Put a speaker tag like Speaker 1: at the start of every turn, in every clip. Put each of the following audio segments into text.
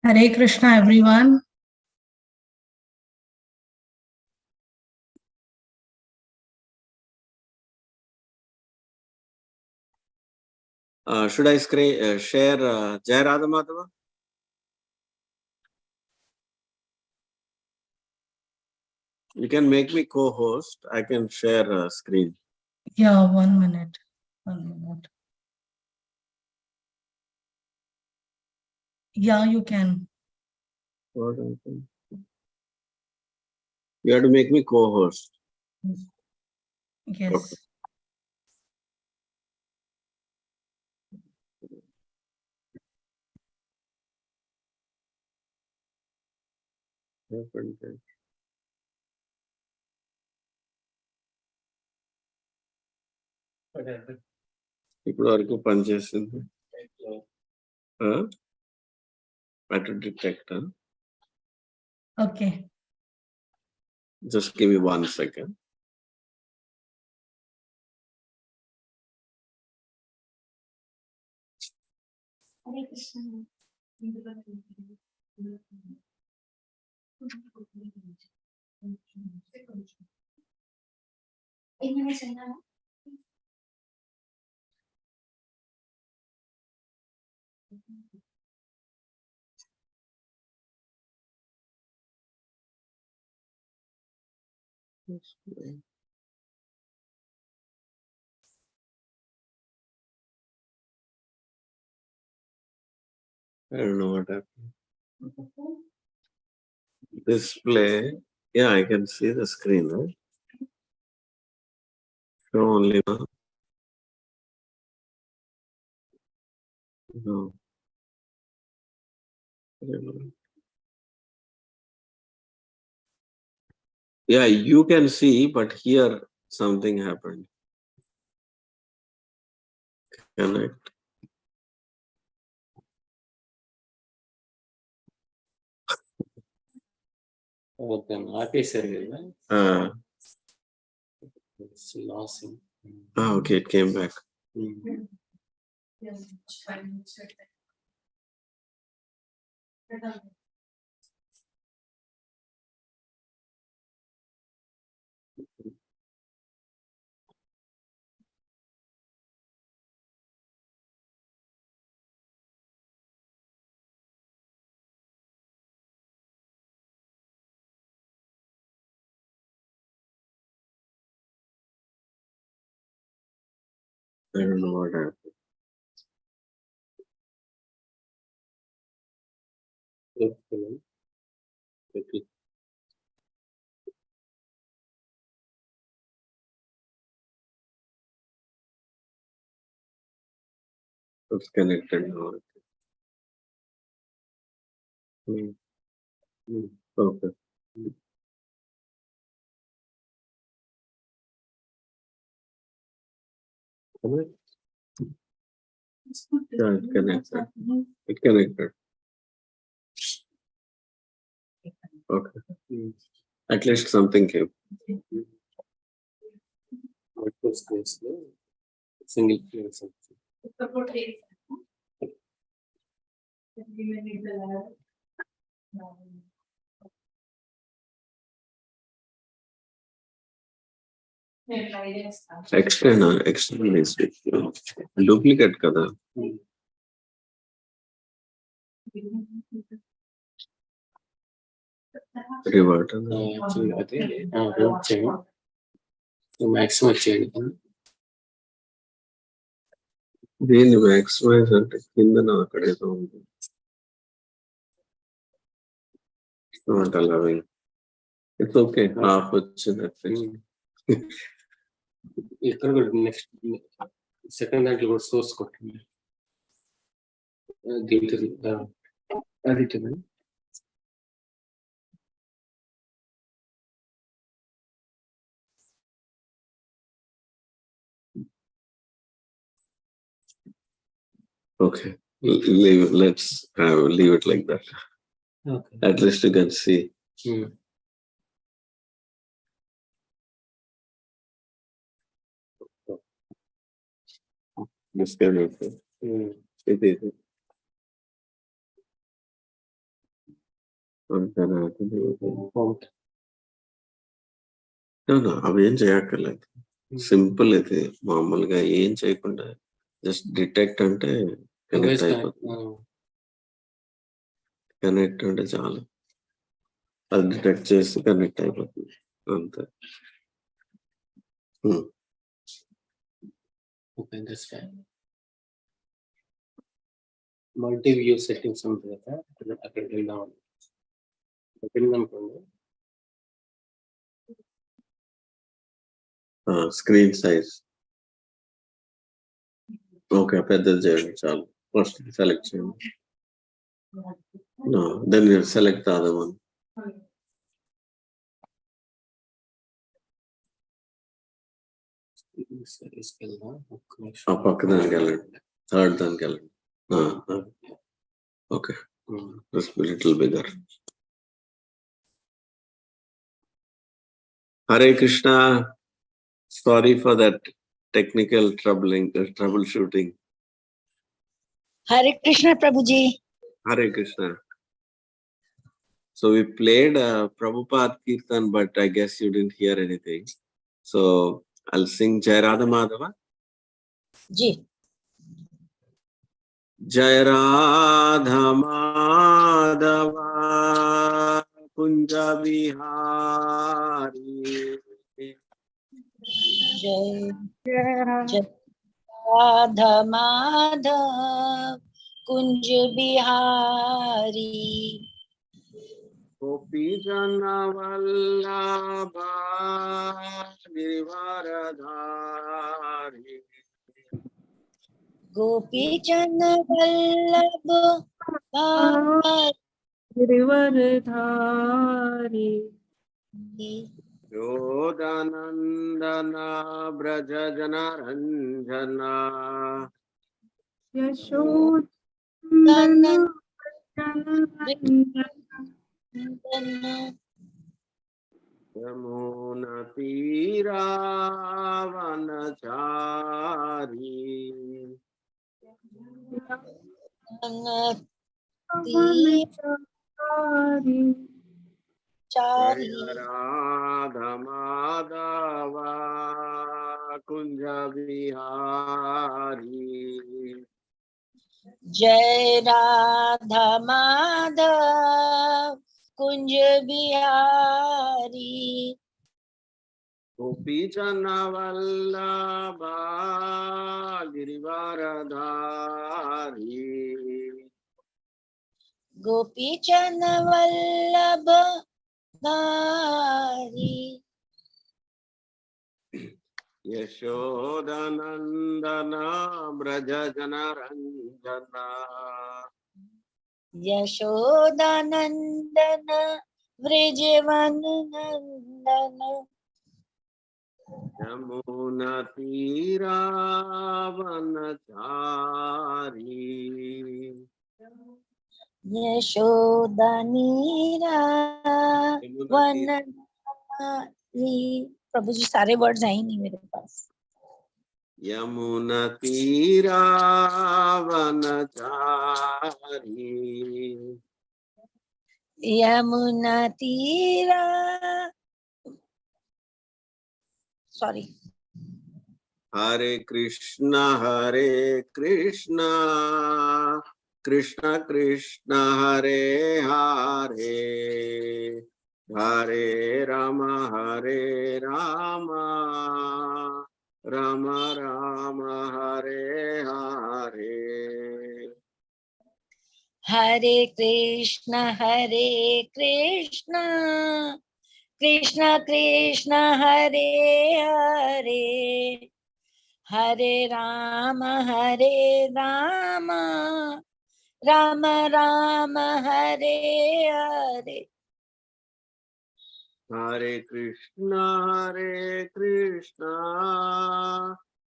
Speaker 1: Hare Krishna, everyone.
Speaker 2: Should I share Jai Radha Madhava? You can make me co-host. I can share a screen.
Speaker 1: Yeah, 1 minute. 1 minute. Yeah, you can.
Speaker 2: You have to make me co-host.
Speaker 1: Yes.
Speaker 2: Okay. ఇప్పుడు వరకు పనిచేసింది better detector.
Speaker 1: Okay.
Speaker 2: Just give me 1 second. I don't know what happened. Display. Yeah, I can see the screen, right? Show only now. No. Yeah, you can see, but here something happened. Connect.
Speaker 3: It's losing.
Speaker 2: Okay, it came back. I don't know what happened. It's connected now. Okay. Connect. Yeah, it connected. It connected. Okay. At least something came.
Speaker 3: Single player something.
Speaker 2: External is duplicate kada. Revert.
Speaker 3: Actually, అదే revert చేయండి maximum చేయండి
Speaker 2: దీన్ని maximise అంటే కింద అక్కడ ఏదో ఉంది not allowing. It's okay half వచ్చింది.
Speaker 3: ఇక్కడ కూడా నెక్స్ట్ సెకండ్ దాంట్లో కూడా సోర్స్ కొట్టండి దీంట్లో అది
Speaker 2: Okay, let's leave it like that.
Speaker 3: Okay.
Speaker 2: At least you can see. This kind of it is. అవి ఏం చేయక్కర్లేదు, సింపుల్ ఇది. మామూలుగా ఏం చేయకుండా జస్ట్ డిటెక్ట్ అంటే కనెక్ట్ అయిపోతుంది. కనెక్ట్ అంటే చాలు, అది డిటెక్ట్ చేసి కనెక్ట్ అయిపోతుంది అంతే.
Speaker 3: మల్టీ వ్యూ సెట్టింగ్స్ ఉంటుంది కదా, అక్కడికి వెళ్దాం అనుకోండి.
Speaker 2: స్క్రీన్ సైజ్ ఓకే, పెద్దది చేయండి చాలు. ఫస్ట్ సెలెక్ట్ చేయండి, then select the other one. ఆ పక్క దానికి వెళ్ళండి, థర్డ్ దానికి వెళ్ళండి. Okay, little bigger. Hare Krishna, sorry for that technical troubleshooting.
Speaker 4: Hare Krishna, Prabhuji.
Speaker 2: Hare Krishna. So we played Prabhupada Kirtan, but I guess you didn't hear anything. So I'll sing Jai Radha Madhava.
Speaker 4: Ji.
Speaker 2: Jai Radha Madhava Kunja Vihari.
Speaker 4: Jai Radha Madhav Kunj Bihari.
Speaker 2: Gopi Jana Vallabha Girivaradhari.
Speaker 4: Gopi Jana Vallabha
Speaker 1: Girivaradhari.
Speaker 2: Yodanandana Braja Jana Ranjana.
Speaker 1: Yashodhana
Speaker 2: Yamuna Tira Vanachari.
Speaker 4: Chari.
Speaker 2: Radha Madhava Kunja Vihari.
Speaker 4: Jai Radha Madhav Kunj Bihari.
Speaker 2: Gopi Jana Vallabha Girivaradhari.
Speaker 4: Gopi Jana Vallabha Gari.
Speaker 2: Yashodanandana Braja Jana Ranjana.
Speaker 4: Yashodanandana Vrijavanandana.
Speaker 2: Yamuna Tira Vanachari.
Speaker 4: यशोदानीरा वनरी. प्रभु जी सारे words हैं ही नहीं मेरे पास.
Speaker 2: यमुना तीरा वनचारी.
Speaker 4: यमुना तीरा, sorry.
Speaker 2: Hare Krishna Krishna Krishna Hare Hare. Hare Ram Ram Ram Hare Hare.
Speaker 4: Hare Krishna Krishna Krishna Hare Hare. Hare Ram Ram Ram Hare Hare.
Speaker 2: Hare Krishna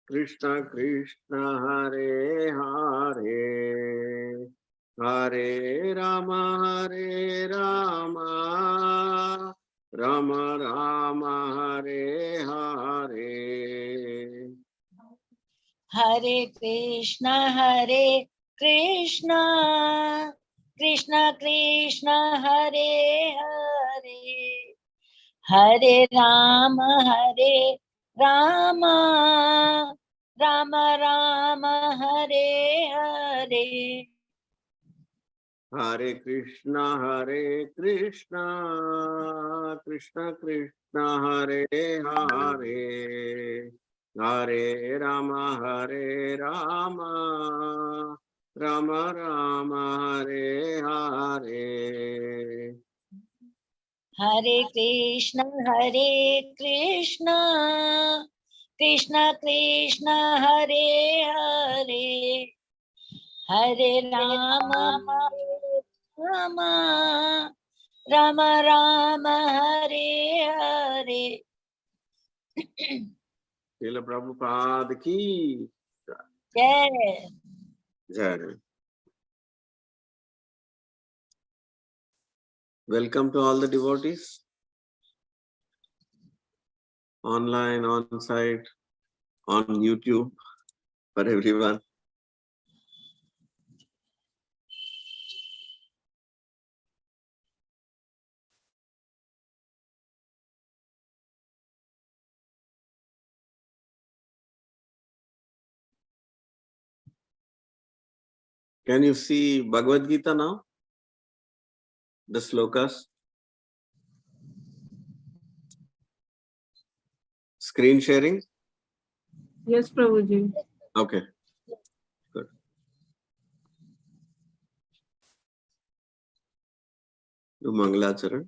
Speaker 2: Krishna Krishna Hare Hare. Hare Ram Ram Hare Hare.
Speaker 4: Hare Krishna Krishna Krishna Krishna Hare Hare, Hare Rama Rama, Rama Rama Hare Hare.
Speaker 2: Hare Krishna, Krishna Krishna, Hare Hare, Hare Rama, Rama Rama, Hare Hare.
Speaker 4: Hare Krishna, Krishna Krishna, Hare Hare, Hare Rama, Rama, Rama Rama, Hare Hare.
Speaker 2: Srila Prabhupada ki
Speaker 4: Jai.
Speaker 2: Jai. Welcome to all the devotees, online, on site, on YouTube, for everyone. Can you see Bhagavad Gita now? The slokas? Screen sharing?
Speaker 1: Yes, Prabhuji.
Speaker 2: Okay, good. Do Mangalacharan.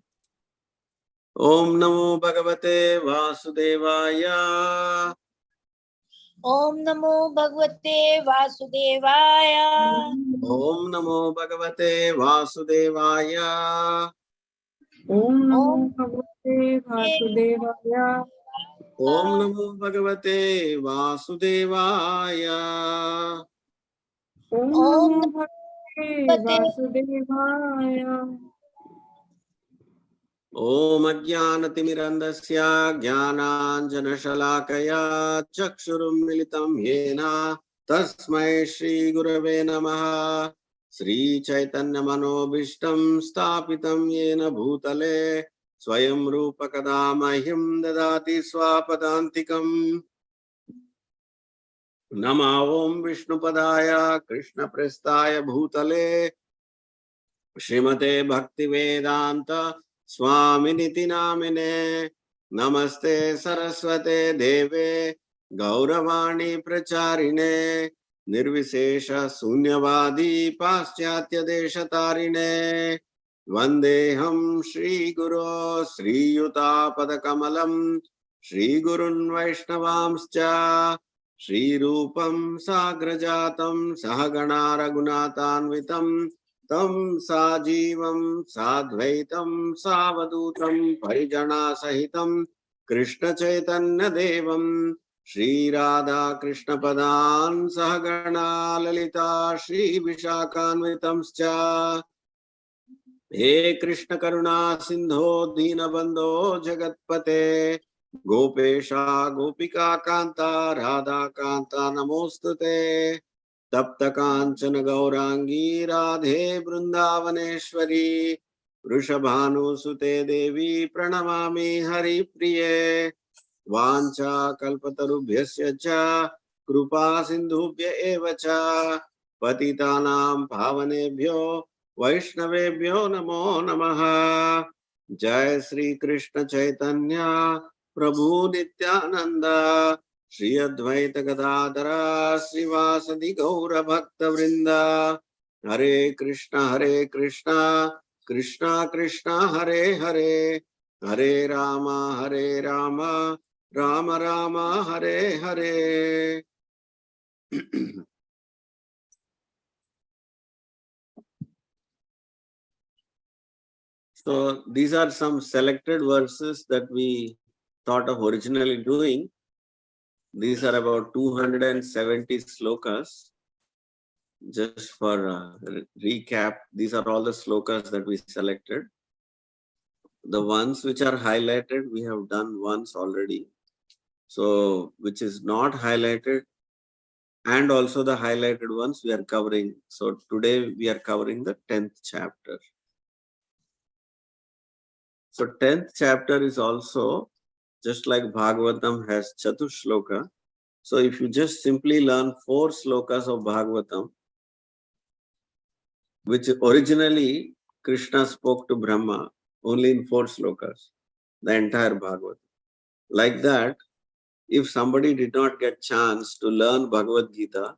Speaker 2: Om Namo Bhagavate Vasudevaya.
Speaker 4: Om Namo Bhagavate Vasudevaya.
Speaker 2: Om Namo Bhagavate Vasudevaya.
Speaker 1: Om Namo
Speaker 4: Om
Speaker 1: Bhagavate Vasudevaya.
Speaker 2: Om Namo Bhagavate Vasudevaya.
Speaker 1: Om
Speaker 4: Om
Speaker 1: Namo Bhagavate Vasudevaya.
Speaker 2: Om Ajnanatimirandasya Jnananjanashalakaya Chakshurum Militam Yena Tasmai Shri Gurave Namaha. Sri Chaitanya Manobishtam Stapitam Yena Bhutale Swayam Rupa Kadamahyam Dadati Swapadantikam. Nama Om Vishnupadaya Krishna Prestaya Bhutale Srimate Bhaktivedanta Swaminiti Namine. Namaste Saraswate Deve Gauravani Pracharine Nirvisesha Sunyavadi Paschatya Deshatarine Vandeham Shri Guru Sri Yuta Padakamalam Shri Gurun Vaishnavamscha Shri Rupam Sagrajatam Sahagana Raghunatanvitam Tam Sajivam Sadvaitam Savadutam Parijana Sahitam Krishna Chaitanya Devam Shri Radha Krishna Padan Sahagana Lalita Shri Vishakhanvitamscha He Krishna Karuna Sindho Dinabandho Jagatpate Gopesha Gopika Kanta Radha Kanta Namostute Tapta Kanchana Gaurangi Radhe Vrindavaneshwari Vrishabhanu Sute Devi Pranamami Hari Priye Vancha Kalpatarubhyasya cha Krupa Sindhubhya eva cha Patitanam Bhavanebhyo Vaishnavebhyo Namo Namaha. Jai Sri Krishna Chaitanya Prabhu Nityananda Shri Advaita Gadadhara Srivasadi Gaura Bhakta Vrinda. Hare Krishna Krishna Krishna Hare Hare, Hare Rama Rama Rama Hare Hare. So these are some selected verses that we thought of originally doing. These are about 270 slokas. Just for recap, these are all the slokas that we selected. The ones which are highlighted, we have done once already. So, which is not highlighted, and also the highlighted ones we are covering. So today we are covering the 10th chapter. So 10th chapter is also just like Bhagavatam has Chatushloka. So if you just simply learn 4 slokas of Bhagavatam, which originally Krishna spoke to Brahma only in 4 slokas, the entire Bhagavatam. Like that, if somebody did not get chance to learn Bhagavad Gita,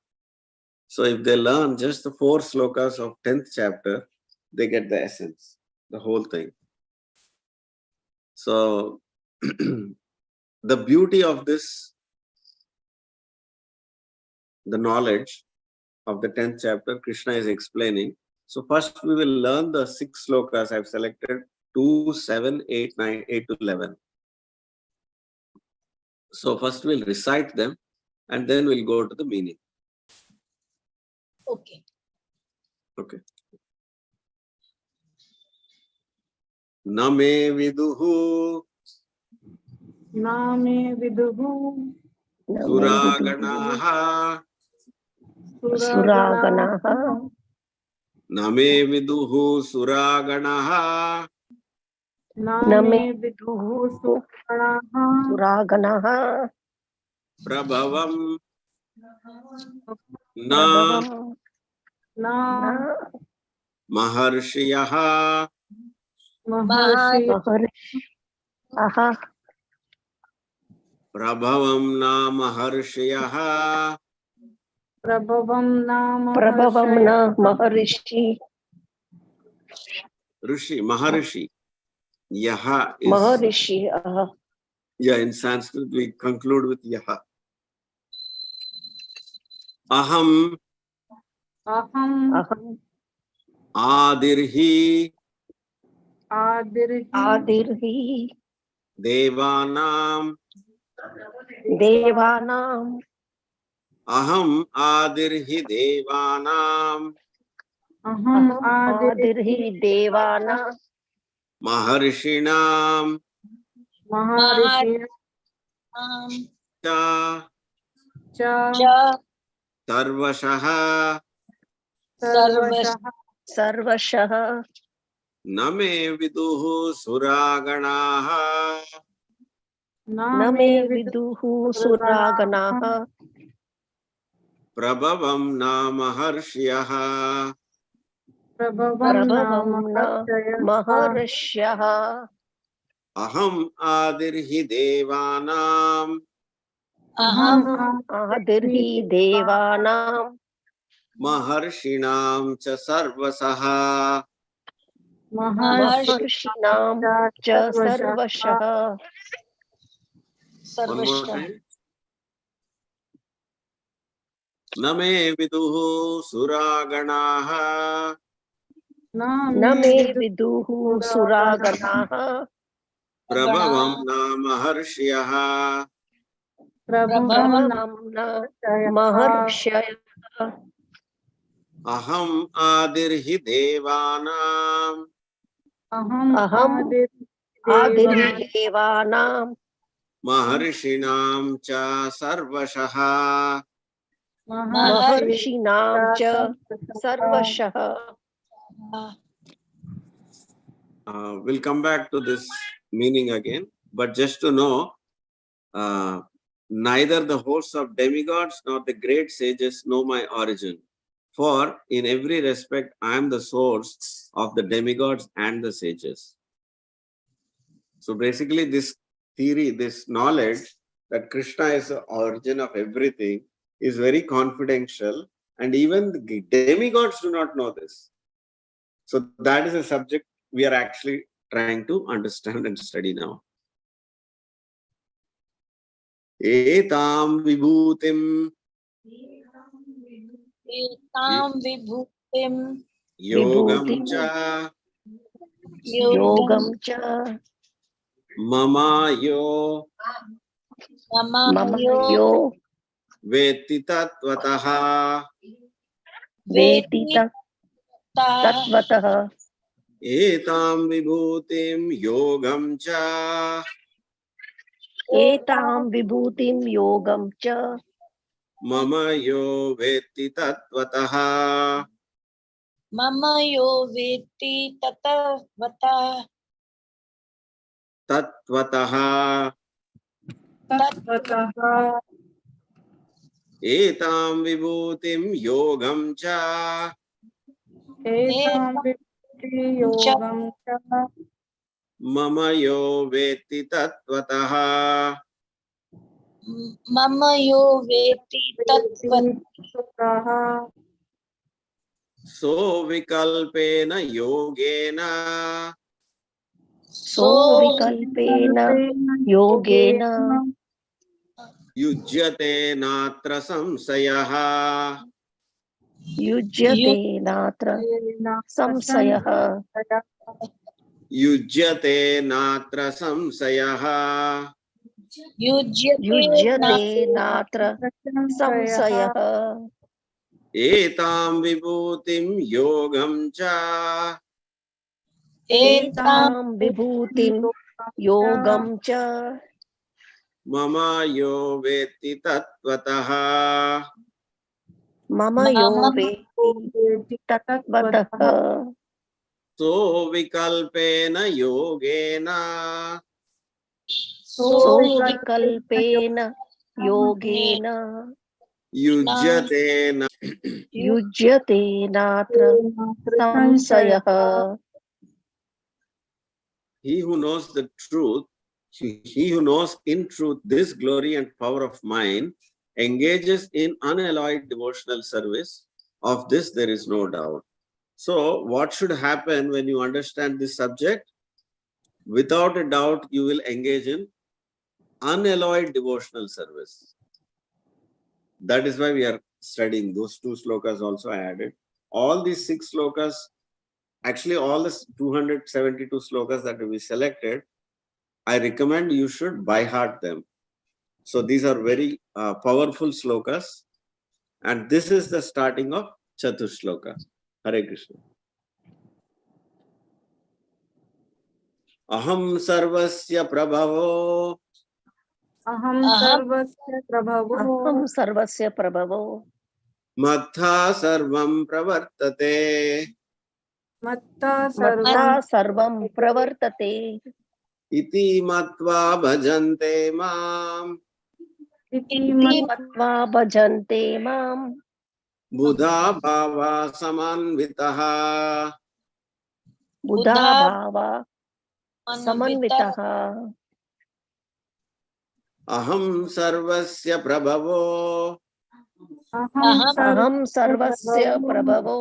Speaker 2: so if they learn just the 4 slokas of 10th chapter, they get the essence, the whole thing. So the beauty of this, the knowledge of the 10th chapter, Krishna is explaining. So first we will learn the 6 slokas. I've selected 2, 7, 8, 9, 8 to 11. So first we'll recite them and then we'll go to the meaning.
Speaker 4: Okay.
Speaker 2: Okay. Name viduhu
Speaker 1: Name viduhu
Speaker 2: suraganaha.
Speaker 1: suraganaha.
Speaker 2: Name viduhu suraganaha.
Speaker 1: Name viduhu suraganaha.
Speaker 2: Prabhavam na
Speaker 1: Na
Speaker 2: maharshiyaha.
Speaker 1: maharshi.
Speaker 2: Prabhavam na maharshiyaha.
Speaker 1: Prabhavam na
Speaker 5: Maharishi.
Speaker 2: Rishi, Maharishi. Yaha is.
Speaker 5: Maharishi.
Speaker 2: Yeah, in Sanskrit we conclude with Yaha. Aham
Speaker 1: Aham
Speaker 2: Adirhi
Speaker 5: Adirhi.
Speaker 2: Devanam.
Speaker 5: Devanam.
Speaker 2: Aham Adirhi Devanam.
Speaker 1: Aham
Speaker 5: Adirhi Devana.
Speaker 2: Maharshinam.
Speaker 1: Maharishi
Speaker 2: Cha
Speaker 1: cha
Speaker 2: Sarvashaha.
Speaker 5: Sarvashaha.
Speaker 2: Name viduhu suraganaha.
Speaker 5: Name viduhu suraganaha.
Speaker 2: Prabhavam na maharshiyaha.
Speaker 1: Prabhavam na
Speaker 5: Prabhavam na Maharshyaha.
Speaker 2: Aham Adirhi Devanam.
Speaker 5: Adirhi Devanam.
Speaker 2: Maharshinam cha sarvasaha.
Speaker 5: Maharshinam cha sarvashaha.
Speaker 2: One more time. Name viduhu suraganaha.
Speaker 5: Name viduhu suraganaha.
Speaker 2: Prabhavam na maharshiyaha.
Speaker 5: Prabhavam na Maharshayaha.
Speaker 2: Aham Adirhi Devanam.
Speaker 5: Aham Adirhi Devanam.
Speaker 2: Maharshinam cha sarvashaha.
Speaker 5: Maharshinam cha sarvashaha.
Speaker 2: We'll come back to this meaning again, but just to know, neither the hosts of demigods nor the great sages know my origin. For in every respect, I am the source of the demigods and the sages. So basically, this theory, this knowledge that Krishna is the origin of everything is very confidential, and even the demigods do not know this. So that is a subject we are actually trying to understand and study now. Etam vibhutim yogam cha
Speaker 5: Yogam cha
Speaker 2: mama yo
Speaker 5: mama yo
Speaker 2: veti tatvataha.
Speaker 5: veti tatvataha.
Speaker 2: Etam vibhutim yogam cha
Speaker 5: Etam vibhutim yogam cha
Speaker 2: मम यो वेत्ति तत्त्वतः
Speaker 4: मम यो वेत्ति तत्त्वतः
Speaker 2: तत्त्वतः
Speaker 1: तत्त्वतः
Speaker 2: एतां विभूतिं योगं च
Speaker 1: एतां विभूति योगं च
Speaker 2: मम यो वेत्ति तत्त्वतः
Speaker 4: मम यो वेत्ति तत्त्वतः
Speaker 2: सो विकल्पेन योगेन
Speaker 5: सो विकल्पेन योगेन
Speaker 2: युज्यते नात्र संशयः
Speaker 5: युज्यते नात्र संशयः
Speaker 2: युज्यते नात्र संशयः
Speaker 5: युज्यते नात्र संशयः
Speaker 2: एतां विभूतिं योगं च
Speaker 5: एतां विभूतिं योगं च
Speaker 2: मम यो वेत्ति तत्त्वतः
Speaker 5: मम यो वेत्ति तत्त्वतः
Speaker 2: सो विकल्पेन योगेन
Speaker 5: सो विकल्पेन योगेन
Speaker 2: युज्यते
Speaker 5: युज्यते नात्र संशयः
Speaker 2: He who knows the truth, he who knows in truth this glory and power of mine, engages in unalloyed devotional service. Of this there is no doubt. So what should happen when you understand this subject? Without a doubt, you will engage in unalloyed devotional service. That is why we are studying those 2 slokas also I added. All these 6 slokas, actually all the 272 slokas that we selected, I recommend you should by heart them. So these are very powerful slokas. And this is the starting of Chaturshloka. Hare Krishna. Aham sarvasya prabhavo
Speaker 1: अहं सर्वस्य प्रभवो
Speaker 5: अहं सर्वस्य प्रभवो
Speaker 2: Matha sarvam pravartate
Speaker 1: मत्ता
Speaker 5: मत्ता सर्वं प्रवर्तते
Speaker 2: iti matva bhajante mam
Speaker 1: इति
Speaker 5: मत्वा भजन्ते मां
Speaker 2: buddha bhava samanvitaha
Speaker 5: बुधा भावा समन्वितः
Speaker 2: aham sarvasya prabhavo
Speaker 5: अहं सर्वस्य प्रभवो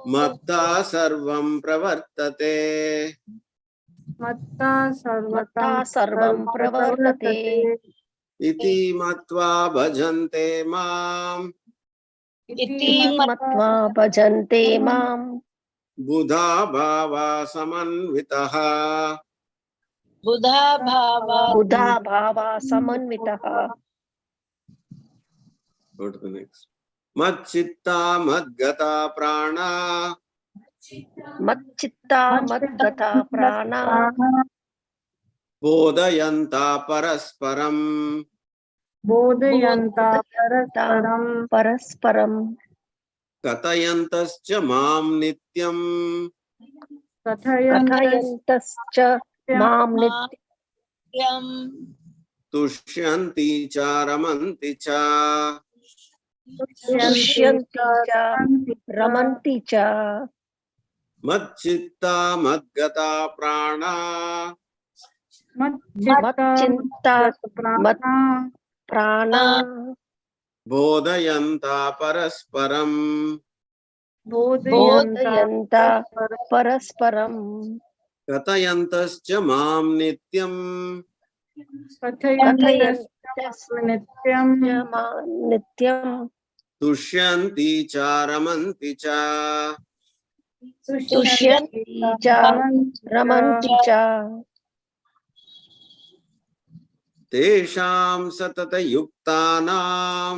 Speaker 2: matta sarvam pravartate
Speaker 5: मत्ता सर्वं प्रवर्तते
Speaker 2: iti matva bhajante mam
Speaker 5: इति मत्वा भजन्ते मां
Speaker 2: buddha bhava samanvitaha.
Speaker 4: Buddha Bhawa
Speaker 5: Buddha Bhawa समन्वितः
Speaker 2: Go to the next. Machchitta madgata prana
Speaker 5: मच्चित्ता मद्गता प्राणा
Speaker 2: bodhayanta parasparam
Speaker 1: बोधयन्ता परस्परं
Speaker 5: परस्परं
Speaker 2: katayantascha mam nityam
Speaker 5: कथयन्तश्च मां नित्यं
Speaker 2: tushyanti cha ramanti cha
Speaker 5: तुष्यन्ति च रमन्ति च
Speaker 2: Machchitta madgata prana
Speaker 5: मच्चित्ता प्राणा
Speaker 2: bodhayanta parasparam
Speaker 5: बोधयन्ता परस्परं
Speaker 2: katayantascha mam nityam
Speaker 5: कथयन्तश्च
Speaker 1: नित्यं
Speaker 5: नित्यं
Speaker 2: tushyanti cha ramanti cha
Speaker 5: तुष्यन्ति च रमन्ति च
Speaker 2: tesham satata yuktanam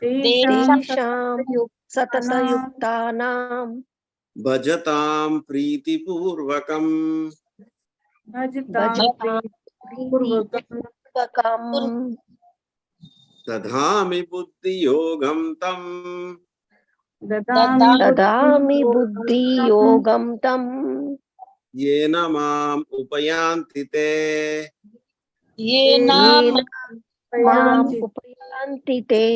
Speaker 5: तेषां सततयुक्तानां
Speaker 2: bhajatam priti purvakam
Speaker 5: भजतां प्रीतिपूर्वकं
Speaker 2: Dadhami buddhi yogam tam
Speaker 5: ददामि बुद्धियोगं तं
Speaker 2: yena mam upayanti te
Speaker 5: येन माम् उपयान्ति ते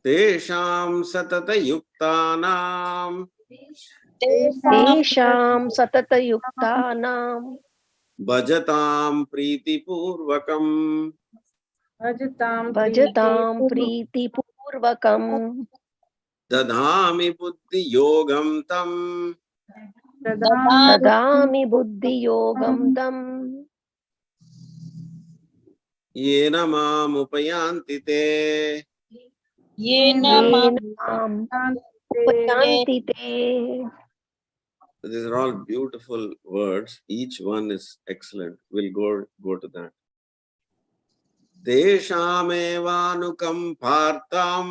Speaker 2: tesham satata yuktanam
Speaker 5: तेषां सततयुक्तानां
Speaker 2: bhajatam priti purvakam
Speaker 5: भजतां प्रीतिपूर्वकम्
Speaker 2: dadhami buddhi yogam tam
Speaker 5: ददामि बुद्धियोगं तं
Speaker 2: yena mam upayanti te.
Speaker 5: येन माम् उपयान्ति ते.
Speaker 2: These are all beautiful words. Each one is excellent. We'll go to that. Deshamevanu partam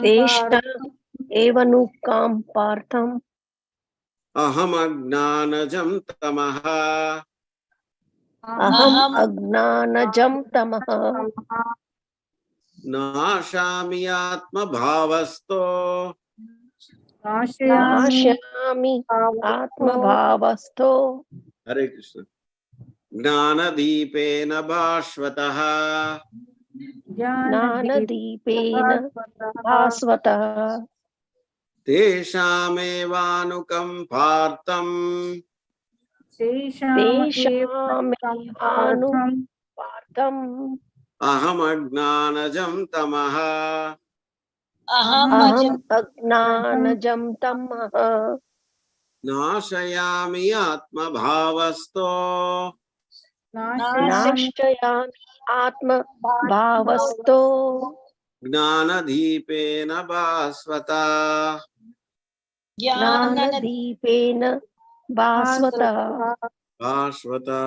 Speaker 5: तेषाम् एव नुकां पार्थम्
Speaker 2: aham agnanajam tamaha
Speaker 5: अहम् अज्ञानजं तमः
Speaker 2: nashami atma bhavasto
Speaker 5: नाशयामि आत्मभावस्थो
Speaker 2: Hare Krishna gnanadipena bhashvataha
Speaker 5: ज्ञानदीपेन भास्वतः
Speaker 2: teshamevanu partam
Speaker 5: तेषामेवानु पार्थम्
Speaker 2: aham agnanajam tamaha
Speaker 5: अहम् अज्ञानजं तमः
Speaker 2: nashayami atma bhavasto
Speaker 5: नाशयामि आत्मभावस्थो
Speaker 2: gnanadipena bhasvata
Speaker 5: ज्ञानदीपेन भास्वतः
Speaker 2: bhasvata.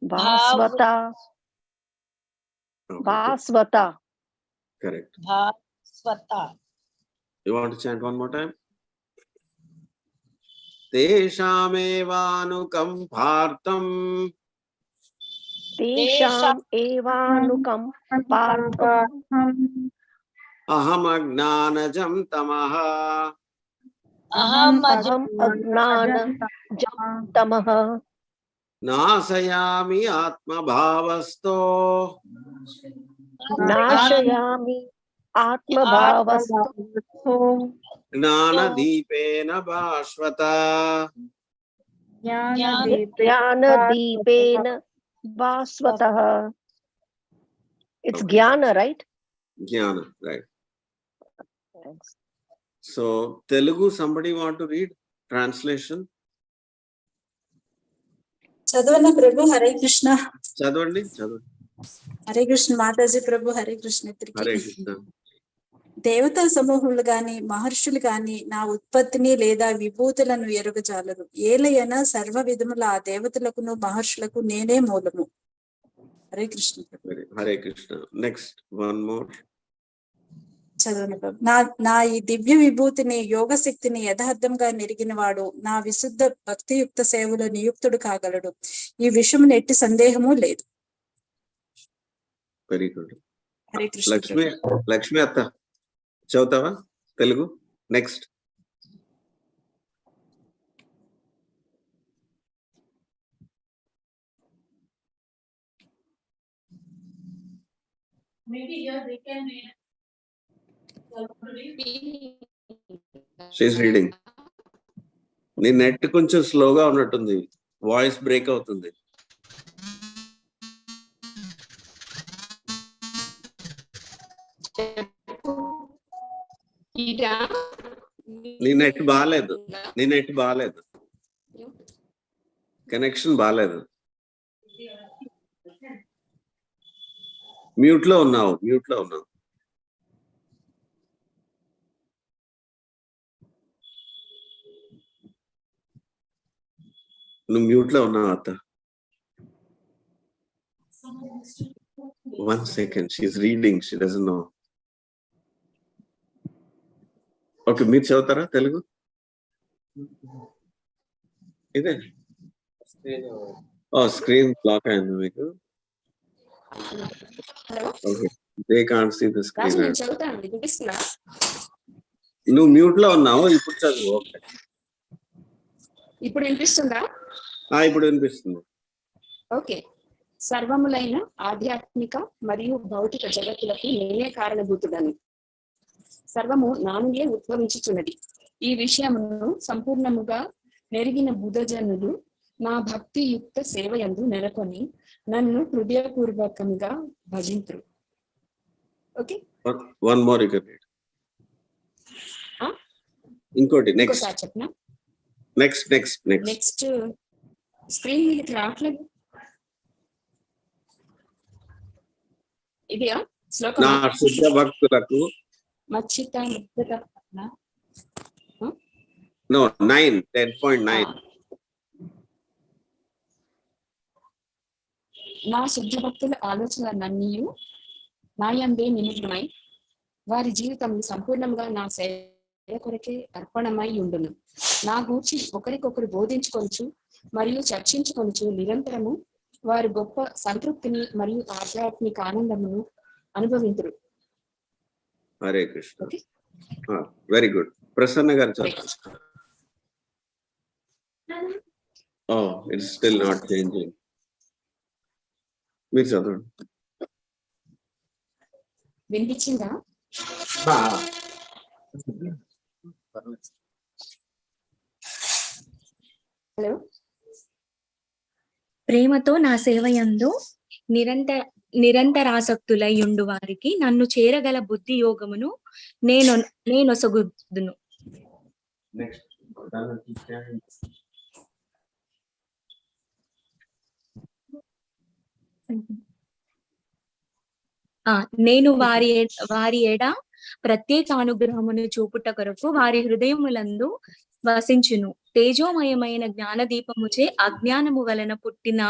Speaker 5: भास्वता
Speaker 2: Okay,
Speaker 5: भास्वता
Speaker 2: correct.
Speaker 4: भास्वता
Speaker 2: You want to chant one more time? Teshamevanu partam
Speaker 5: तेषाम् एवानुकं पार्थम्
Speaker 2: aham agnanajam tamaha
Speaker 5: अहम् अज्ञानजं तमः
Speaker 2: nasayami atma bhavasto
Speaker 5: नाशयामि आत्मभावस्थो
Speaker 2: gnanadipena bhasvata.
Speaker 5: ज्ञानदीपेन भास्वतः. It's
Speaker 2: Okay.
Speaker 5: jnana, right?
Speaker 2: Jnana, right.
Speaker 5: Thanks.
Speaker 2: So, Telugu, somebody want to read? Translation?
Speaker 6: చదవన ప్రభు హరే కృష్ణ
Speaker 2: చదవండి.
Speaker 6: హరే కృష్ణ మాతాజీ ప్రభు హరే కృష్ణ
Speaker 2: హరే కృష్ణ.
Speaker 6: దేవతా సమూహములు గాని మహర్షులు గాని నా ఉత్పత్తిని లేదా విభూతులను ఎరుగజాలరు. ఏలయన సర్వ విధముల ఆ దేవతలకును మహర్షులకు నేనే మూలము. Hare Krishna.
Speaker 2: Hare Krishna. Next one more.
Speaker 6: చదవను ప్రభు. నా ఈ దివ్య విభూతిని యోగ శక్తిని యథార్థంగా నెరిగిన వాడు నా విశుద్ధ భక్తియుక్త సేవలో నియుక్తుడు కాగలడు. ఈ విషయం ఎట్టి సందేహము లేదు.
Speaker 2: Very good.
Speaker 6: హరే కృష్ణ.
Speaker 2: లక్ష్మి అత్త చదువుతావా తెలుగు? నెక్స్ట్. She's reading. నీ నెట్ కొంచెం స్లోగా ఉన్నట్టుంది, వాయిస్ బ్రేక్ అవుతుంది. నీ నెట్ బాగాలేదు, కనెక్షన్ బాగాలేదు. మ్యూట్ లో ఉన్నావు. నువ్వు మ్యూట్ లో ఉన్నావు అత్త. 1 second, she's reading, she doesn't know. Okay, మీరు చదువుతారా తెలుగు? ఇదే Oh, screen block అయింది మీకు.
Speaker 7: Hello
Speaker 2: Okay. They can't see the screen.
Speaker 7: రాజు నేను చదువుతాను వినిపిస్తుందా?
Speaker 2: నువ్వు మ్యూట్ లో ఉన్నావు, ఇప్పుడు చదువు. ఓకే,
Speaker 7: ఇప్పుడు వినిపిస్తుందా?
Speaker 2: ఇప్పుడు వినిపిస్తుంది.
Speaker 7: ఓకే. సర్వములైన ఆధ్యాత్మిక మరియు భౌతిక జగత్తులకు నేనే కారణభూతుడను. సర్వము నా నుండే ఉద్భవించుచున్నది. ఈ విషయమును సంపూర్ణముగా నెరిగిన బుధజనులు నా భక్తియుక్త సేవయందు నెలకొని నన్ను హృదయపూర్వకంగా భజింతురు. Okay,
Speaker 2: One more you can read. ఇంకోటి నెక్స్ట్
Speaker 7: ఇంకోసారి చెప్పనా?
Speaker 2: నెక్స్ట్
Speaker 7: స్క్రీన్ మీదకి రావట్లేదు. ఇదియా శ్లోకం?
Speaker 2: నా శుద్ధ భక్తులకు
Speaker 7: మచ్చిత ముక్త
Speaker 2: 10.9.
Speaker 7: నా శుద్ధ భక్తుల ఆలోచనలన్నీయు నాయందే నిమగ్నమై వారి జీవితం సంపూర్ణంగా నా సేవ కొరకే అర్పణమై ఉండును. నా గూర్చి ఒకరికొకరు బోధించుకొనుచు మరియు చర్చించుకొనుచు నిరంతరము వారు గొప్ప సంతృప్తిని మరియు ఆధ్యాత్మిక ఆనందమును అనుభవింతురు.
Speaker 2: Hare Krishna.
Speaker 7: Okay,
Speaker 2: very good. Prasanna garu చదువు. It's still not changing. మీరు చదవండి.
Speaker 7: వినిపించిందా? హలో.
Speaker 8: ప్రేమతో నా సేవయందు నిరంతరాసక్తులై ఉండు వారికి నన్ను చేరగల బుద్ధి యోగమును నేనొసగుదును. నేను వారి ఎడ ప్రత్యేక అనుగ్రహమును చూపుట కొరకు వారి హృదయములందు వసించును. తేజోమయమైన జ్ఞానదీపముచే అజ్ఞానము వలన పుట్టిన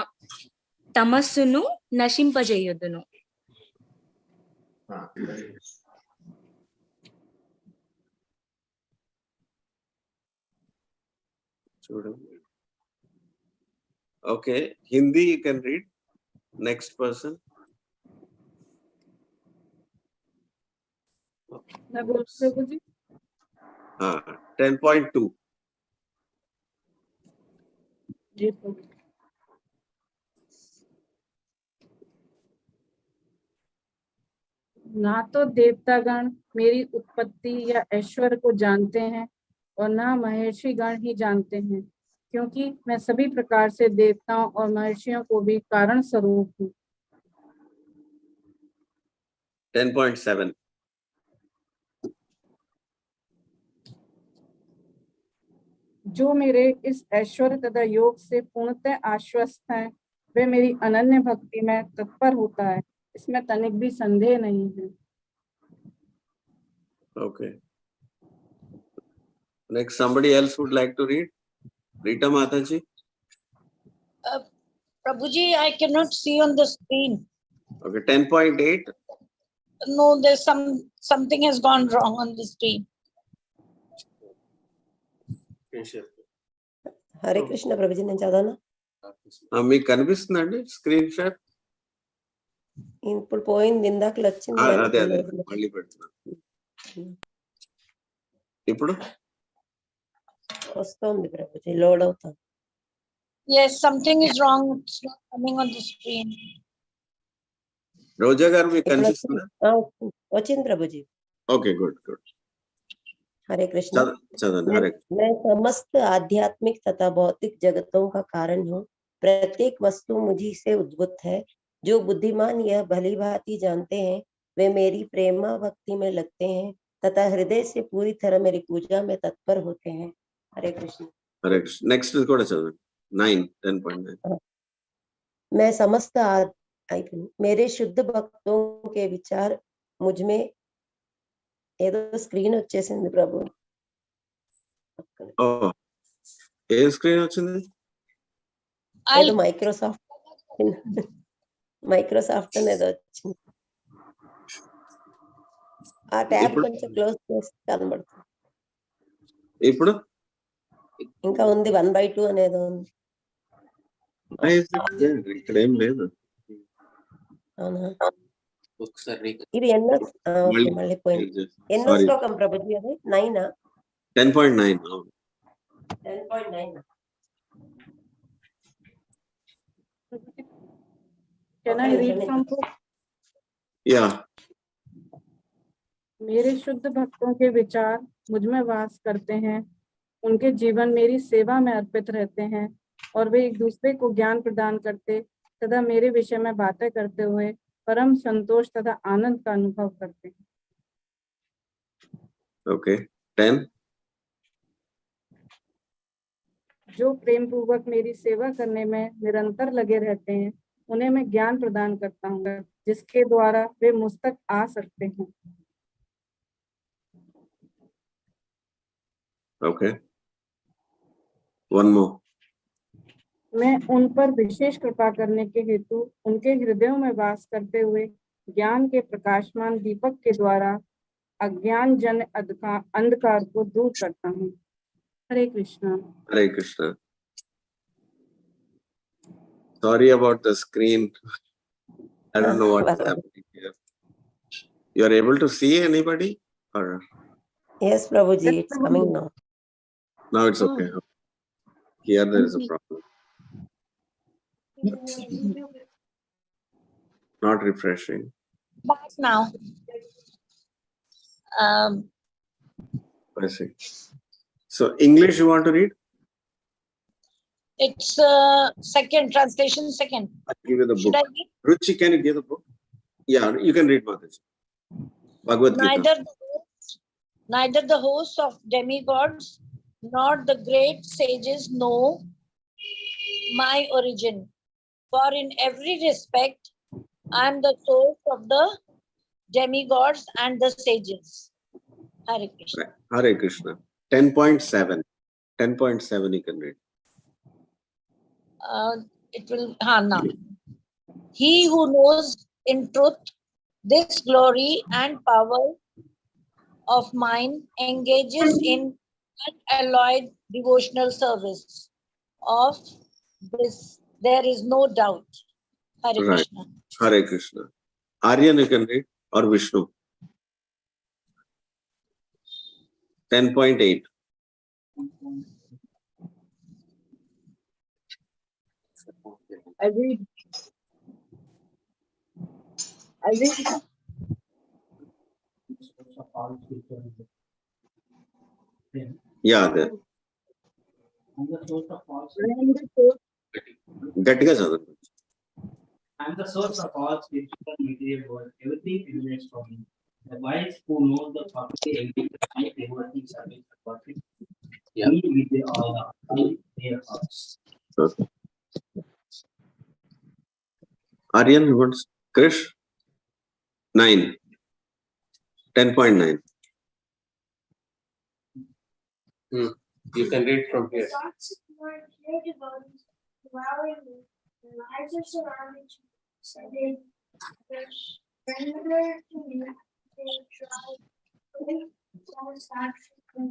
Speaker 8: తమస్సును నశింపజేయుదును.
Speaker 2: చూడండి. Okay, Hindi you can read. Next person.
Speaker 1: Prabhu ji
Speaker 2: 10.2.
Speaker 1: जी प्रभु। ना तो देवतागण मेरी उत्पत्ति या ऐश्वर्य को जानते हैं और ना महर्षि गण ही जानते हैं, क्योंकि मैं सभी प्रकार से देवताओं और महर्षियों को भी कारण स्वरूप हूँ।
Speaker 2: 10.7.
Speaker 1: जो मेरे इस ऐश्वर्य तथा योग से पूर्णतः आश्वस्त है, वे मेरी अनन्य भक्ति में तत्पर होता है, इसमें तनिक भी संदेह नहीं है।
Speaker 2: Okay. Next, somebody else would like to read. Rita Mataji.
Speaker 4: Prabhuji, I cannot see on the screen.
Speaker 2: Okay, 10.8.
Speaker 4: No, there's something has gone wrong on the screen.
Speaker 5: Hare Krishna Prabhuji, నేను చదవనా?
Speaker 2: మీకు కనిపిస్తుందండి స్క్రీన్ షాట్?
Speaker 5: ఇప్పుడు పోయింది, ఇందాకలు వచ్చింది.
Speaker 2: అదే మళ్ళీ పెడుతున్నాను. ఇప్పుడు
Speaker 5: వస్తుంది ప్రభుజీ, లోడ్ అవుతుంది.
Speaker 4: Yes, something is wrong. It's not coming on the screen.
Speaker 2: రోజా గారు మీకు కనిపిస్తుందా?
Speaker 5: వచ్చింది ప్రభుజీ.
Speaker 2: Okay, good.
Speaker 5: हरे कृष्ण।
Speaker 2: मैं
Speaker 5: समस्त आध्यात्मिक तथा भौतिक जगतों का कारण हूँ। प्रत्येक वस्तु मुझी से उद्भूत है। जो बुद्धिमान यह भली भांति जानते हैं, वे मेरी प्रेमा भक्ति में लगते हैं तथा हृदय से पूरी तरह मेरी पूजा में तत्पर होते हैं। हरे कृष्ण।
Speaker 2: नेक्स्ट కూడా చదవండి. 10.9.
Speaker 5: मैं समस्त मेरे शुद्ध भक्तों के विचार मुझ में ఏదో స్క్రీన్ వచ్చేసింది ప్రభు.
Speaker 2: ఏ స్క్రీన్ వచ్చింది?
Speaker 5: ఏదో మైక్రోసాఫ్ట్ అనేది వచ్చింది. ఆ ట్యాబ్ కొంచెం క్లోజ్ చేసి కనబడుతుంది.
Speaker 2: ఇప్పుడు
Speaker 5: ఇంకా ఉంది 1/2 అనేది ఉంది.
Speaker 2: Why is it there? ఇక్కడ ఏం లేదు.
Speaker 5: అవునా
Speaker 3: ఒకసారి నీకు
Speaker 5: ఇది ఎన్నో ఓకే మళ్ళీ పోయింది. ఎన్నో
Speaker 2: Sorry.
Speaker 5: శ్లోకం ప్రభుజీ అది 9
Speaker 2: 10.9.
Speaker 5: 10.9
Speaker 1: Can I read from book?
Speaker 2: Yeah.
Speaker 1: मेरे शुद्ध भक्तों के विचार मुझ में वास करते हैं, उनके जीवन मेरी सेवा में अर्पित रहते हैं और वे एक दूसरे को ज्ञान प्रदान करते तथा मेरे विषय में बातें करते हुए परम संतोष तथा आनंद का अनुभव करते हैं.
Speaker 2: Okay. 10.
Speaker 1: जो प्रेम पूर्वक मेरी सेवा करने में निरंतर लगे रहते हैं, उन्हें मैं ज्ञान प्रदान करता हूँ जिसके द्वारा वे मुझ तक आ सकते हैं.
Speaker 2: Okay. One more.
Speaker 1: मैं उन पर विशेष कृपा करने के हेतु उनके हृदयों में वास करते हुए ज्ञान के प्रकाशमान दीपक के द्वारा अज्ञान जन अंधकार को दूर करता हूँ. हरे Krishna.
Speaker 2: Hare Krishna. Sorry about the screen. I don't know what's happening here. You are able to see anybody? Or
Speaker 5: yes Prabhuji, it's coming now.
Speaker 2: now it's okay. Here there is a problem. Not refreshing.
Speaker 4: Back now.
Speaker 2: I see. So English you want to read?
Speaker 4: It's second translation, second.
Speaker 2: I'll give you the
Speaker 4: Should
Speaker 2: book.
Speaker 4: I read?
Speaker 2: Ruchi, can you give the book? Yeah, you can read Mataji. Bhagavad Gita.
Speaker 4: Neither the hosts of demigods nor the great sages know my origin. For in every respect, I am the source of the demigods and the sages. Hare Krishna.
Speaker 2: Hare Krishna. 10.7. 10.7 you can read.
Speaker 4: It will, now. He who knows in truth this glory and power of mine engages in unalloyed devotional service. Of this, there is no doubt. Hare
Speaker 2: Right.
Speaker 4: Krishna.
Speaker 2: Hare Krishna. Aryan you can read or Vishnu. 10.8.
Speaker 1: I read.
Speaker 2: Yeah, there. Gatiga chadanu.
Speaker 9: I am the source of all spiritual material world. Everything emanates from me. The wise who know the property engage my devotee service according me with their hearts.
Speaker 2: Okay. Aryan, who wants? Krish? 9. 10.9.
Speaker 3: You can read from here.
Speaker 10: Lives are surrounded so they surrender to me. They try satisfaction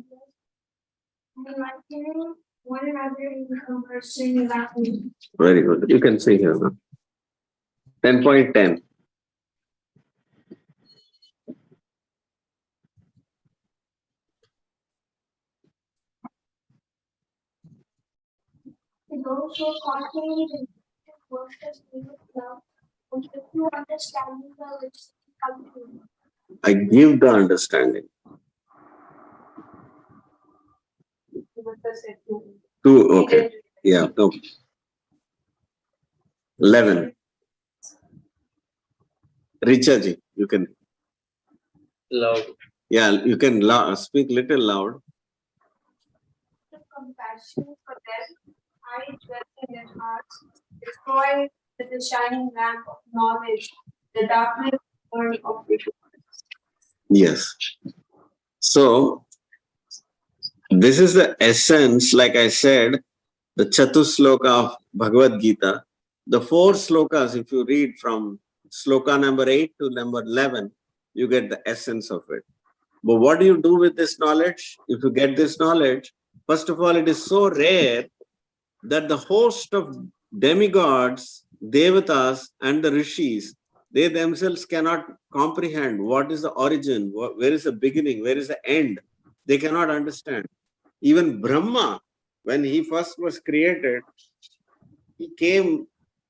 Speaker 10: and enlightening one another in conversing about me.
Speaker 2: Very good. You can see here now. 10.10.
Speaker 10: Those who continue to worship me with love, will give you understanding by which they come to me.
Speaker 2: I give the understanding. 2, okay. Yeah, no. 11. Richa ji, you can.
Speaker 3: Loud.
Speaker 2: Yeah, you can speak little loud.
Speaker 10: The compassion for them, I dwell in their hearts, destroy with the shining lamp of knowledge, the darkness world of ignorance.
Speaker 2: Yes. So, this is the essence, like I said, the Chatusloka of Bhagavad Gita. The 4 slokas, if you read from sloka number 8 to number 11, you get the essence of it. But what do you do with this knowledge? If you get this knowledge, first of all, it is so rare that the host of demigods, devatas, and the rishis, they themselves cannot comprehend what is the origin, where is the beginning, where is the end. They cannot understand. Even Brahma, when he first was created, he came,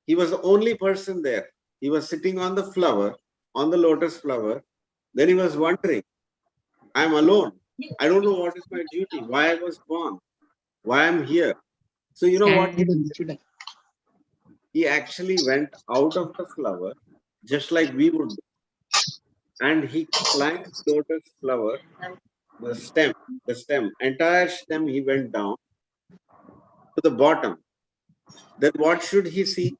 Speaker 2: he was the only person there. He was sitting on the flower, on the lotus flower. Then he was wondering, I'm alone. I don't know what is my duty, why I was born, why I'm here. So you know what he did? He actually went out of the flower, just like we would do. And he climbed the lotus flower, the stem, entire stem, he went down to the bottom. Then what should he see?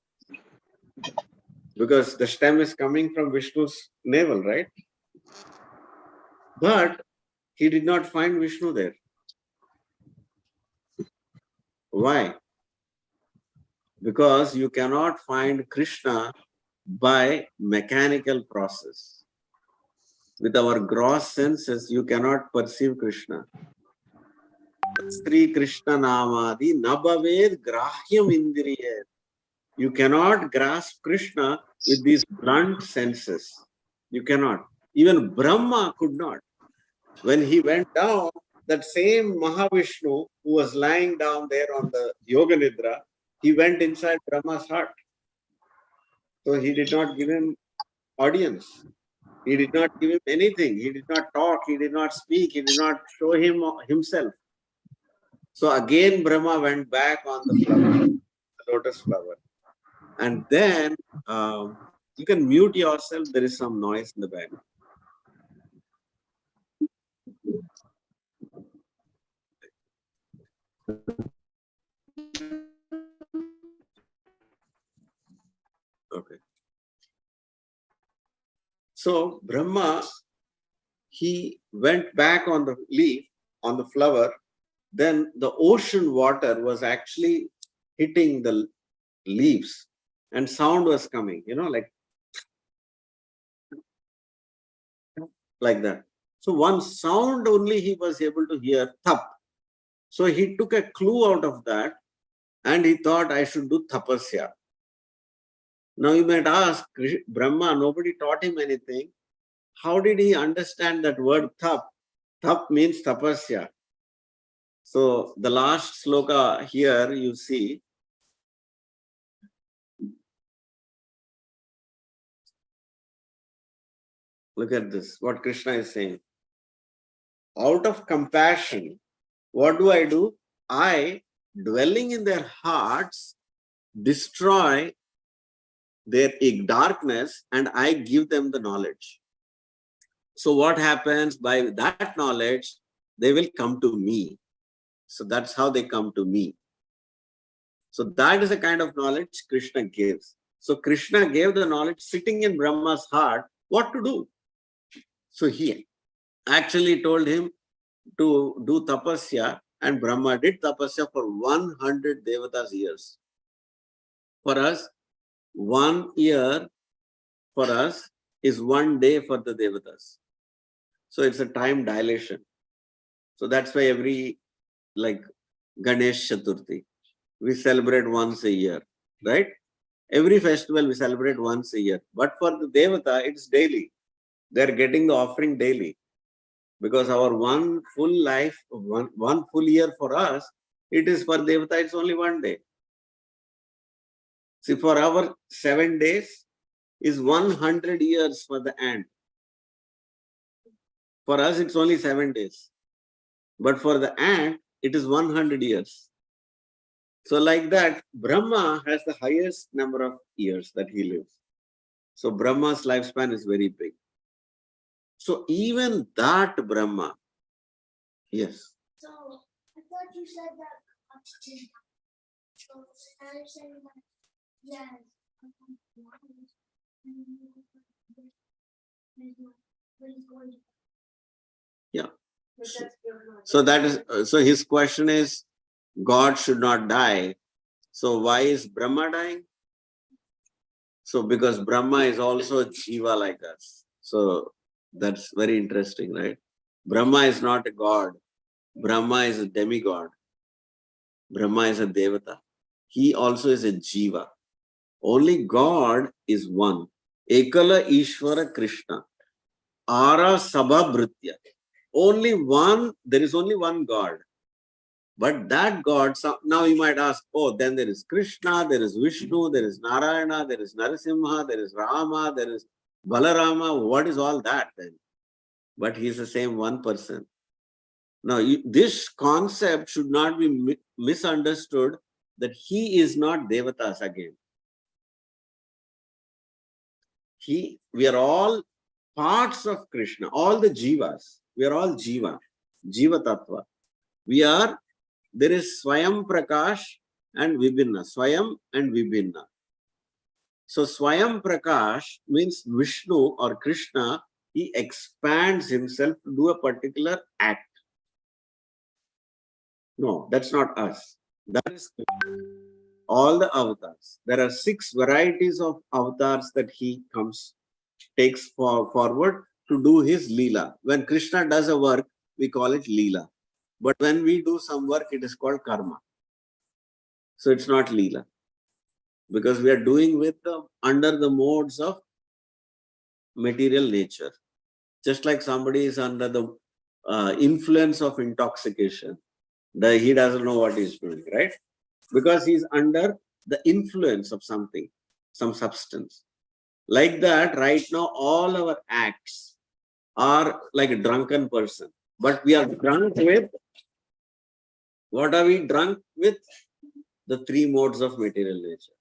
Speaker 2: Because the stem is coming from Vishnu's navel, right? But he did not find Vishnu there. Why? Because you cannot find Krishna by mechanical process. With our gross senses, you cannot perceive Krishna. Sri Krishna Namadi Nabhaved Grahyam Indriyet. You cannot grasp Krishna with these blunt senses. You cannot. Even Brahma could not. When he went down, that same Mahavishnu who was lying down there on the Yoga Nidra, he went inside Brahma's heart. So he did not give him audience. He did not give him anything. He did not talk. He did not speak. He did not show him himself. So again, Brahma went back on the flower, the lotus flower. And then you can mute yourself. There is some noise in the background. Okay. So Brahma, he went back on the leaf, on the flower. Then the ocean water was actually hitting the leaves and sound was coming, you know, like that. So one sound only he was able to hear, thap. So he took a clue out of that and he thought, I should do tapasya. Now you might ask, Brahma, nobody taught him anything. How did he understand that word thap? Thap means tapasya. So the last sloka here you see, look at this, what Krishna is saying. Out of compassion, what do? I, dwelling in their hearts, destroy their darkness and I give them the knowledge. So what happens? By that knowledge, they will come to me. So that's how they come to me. So that is the kind of knowledge Krishna gives. So Krishna gave the knowledge sitting in Brahma's heart, what to do. So he actually told him to do tapasya, and Brahma did tapasya for 100 Devatas years. For us, 1 year for us is 1 day for the Devatas. So it's a time dilation. So that's why every, like Ganesh Chaturthi, we celebrate once a year, right? Every festival we celebrate once a year. But for the Devata, it's daily. They're getting the offering daily. Because our one full life, one full year for us, it is for Devata, it's only 1 day. See, for our 7 days is 100 years for the ant. For us, it's only 7 days. But for the ant, it is 100 years. So like that, Brahma has the highest number of years that he lives. So Brahma's lifespan is very big. So even that Brahma, yes.
Speaker 10: So I thought you said that. So I'm saying that, yes.
Speaker 2: Yeah. So that is, so his question is, God should not die. So why is Brahma dying? So because Brahma is also Jiva like us. So that's very interesting, right? Brahma is not a god. Brahma is a demigod. Brahma is a Devata. he also is a jiva. Only God is one. Ekala Ishvara Krishna. Ara Sabha Bhritya. Only one, there is only one God. But that God, now you might ask, oh, then there is Krishna, there is Vishnu, there is Narayana, there is Narasimha, there is Rama, there is Balarama. What is all that then? But he is the same one person. Now, this concept should not be misunderstood that he is not Devatas again. We are all parts of Krishna, all the jivas. We are all jiva, jiva tattva. There is Swayam Prakash and Vibhinna, Swayam and Vibhinna. So Swayam Prakash means Vishnu or Krishna, he expands himself to do a particular act. No, that's not us. That is all the avatars. There are 6 varieties of avatars that he takes forward to do his Leela. When Krishna does a work, we call it Leela. But when we do some work, it is called karma. So it's not Leela. Because we are doing under the modes of material nature. Just like somebody is under the influence of intoxication. He doesn't know what he's doing, right? Because he's under the influence of something, some substance. Like that, right now, all our acts are like a drunken person. But we are drunk with, what are we drunk with? The 3 modes of material nature.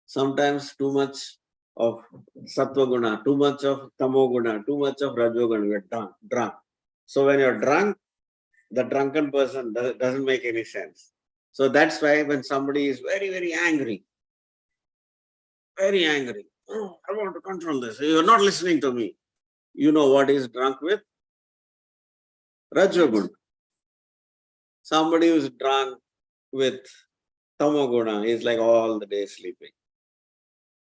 Speaker 2: Sometimes too much of sattva guna, too much of tamo guna, too much of rajo guna, we are drunk. So when you're drunk, the drunken person doesn't make any sense. So that's why when somebody is very, very angry, oh, I want to control this. You're not listening to me. You know what is drunk with? Rajoguna. Somebody who's drunk with tamoguna is like all the day sleeping,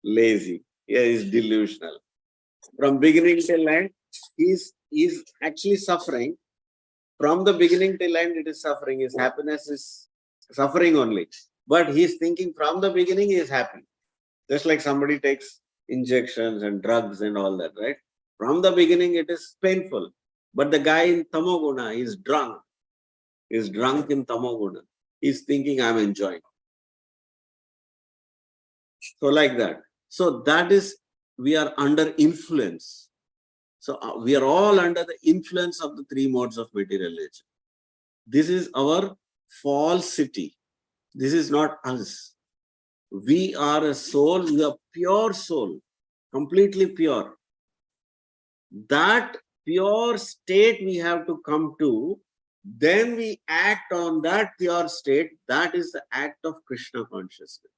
Speaker 2: lazy. Yeah, he's delusional. From beginning till end, he's actually suffering. From the beginning till end, it is suffering. His happiness is suffering only. But he's thinking from the beginning he is happy. Just like somebody takes injections and drugs and all that, right? From the beginning, it is painful. But the guy in tamoguna is drunk. He's drunk in tamoguna. He's thinking, I'm enjoying. So like that. So that is, we are under influence. So we are all under the influence of the 3 modes of material nature. This is our falsity. This is not us. We are a soul, we are pure soul, completely pure. That pure state we have to come to, then we act on that pure state. That is the act of Krishna consciousness.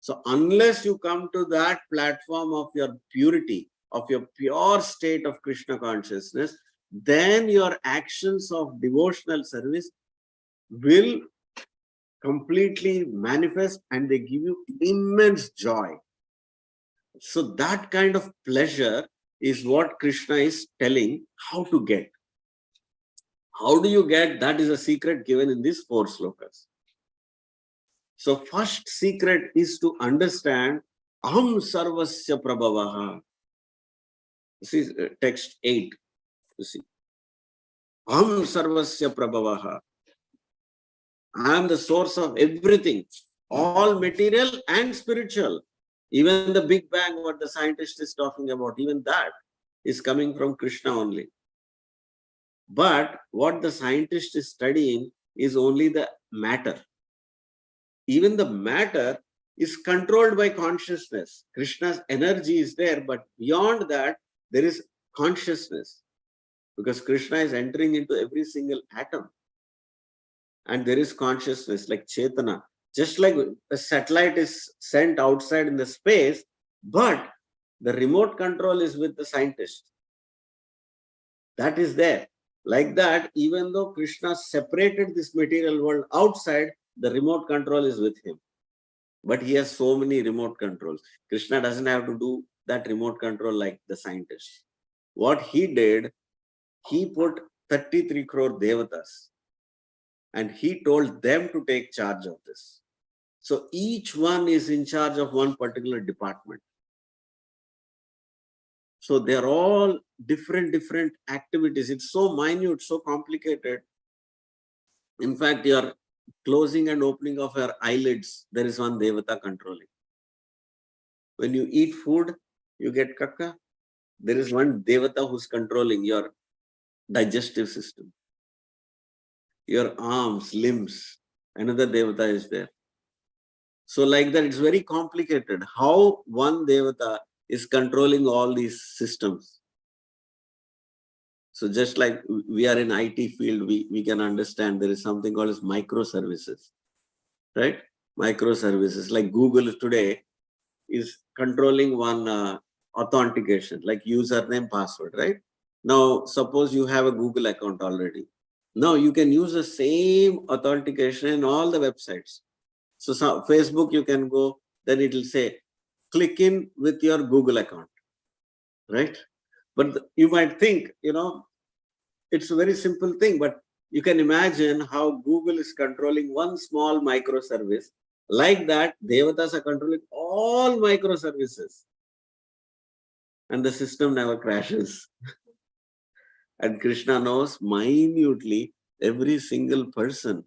Speaker 2: So unless you come to that platform of your purity, of your pure state of Krishna consciousness, then your actions of devotional service will completely manifest and they give you immense joy. So that kind of pleasure is what Krishna is telling how to get. How do you get? That is a secret given in these 4 slokas. So first secret is to understand Aham Sarvasya Prabhavaha. This is text 8. You see. Aham Sarvasya Prabhavaha. I am the source of everything, all material and spiritual. Even the Big Bang, what the scientist is talking about, even that is coming from Krishna only. But what the scientist is studying is only the matter. Even the matter is controlled by consciousness. Krishna's energy is there, but beyond that, there is consciousness. Because Krishna is entering into every single atom. And there is consciousness like Chetana. Just like a satellite is sent outside in the space, but the remote control is with the scientist. That is there. Like that, even though Krishna separated this material world outside, the remote control is with him. But he has so many remote controls. Krishna doesn't have to do that remote control like the scientist. What he did, he put 33 crore devatas. and he told them to take charge of this. So each one is in charge of one particular department. So they're all different activities. It's so minute, so complicated. In fact, your closing and opening of your eyelids, there is one Devata controlling. When you eat food, you get kaka. There is one Devata who's controlling your digestive system. Your arms, limbs, another Devata is there. So like that, it's very complicated how one Devata is controlling all these systems. So just like we are in IT field, we can understand there is something called as microservices, right? Microservices like Google today is controlling one authentication, like username, password, right? Now, suppose you have a Google account already. Now you can use the same authentication in all the websites. So Facebook, you can go, then it will say, click in with your Google account, right? But you might think, it's a very simple thing, but you can imagine how Google is controlling one small microservice. Like that, Devatas are controlling all microservices. And the system never crashes. And Krishna knows minutely every single person,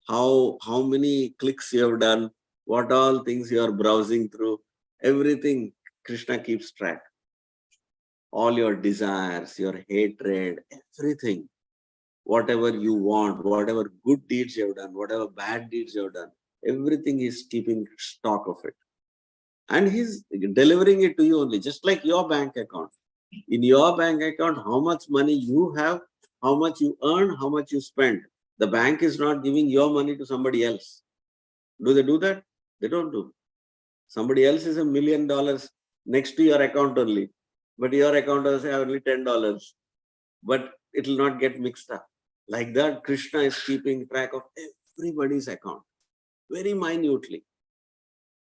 Speaker 2: how many clicks you have done, what all things you are browsing through, everything Krishna keeps track. All your desires, your hatred, everything, whatever you want, whatever good deeds you have done, whatever bad deeds you have done, everything is keeping stock of it. And he's delivering it to you only, just like your bank account. In your bank account, how much money you have, how much you earn, how much you spend. The bank is not giving your money to somebody else. Do they do that? They don't do. Somebody else is $1 million next to your account only. But your account has only $10. But it will not get mixed up. Like that, Krishna is keeping track of everybody's account very minutely.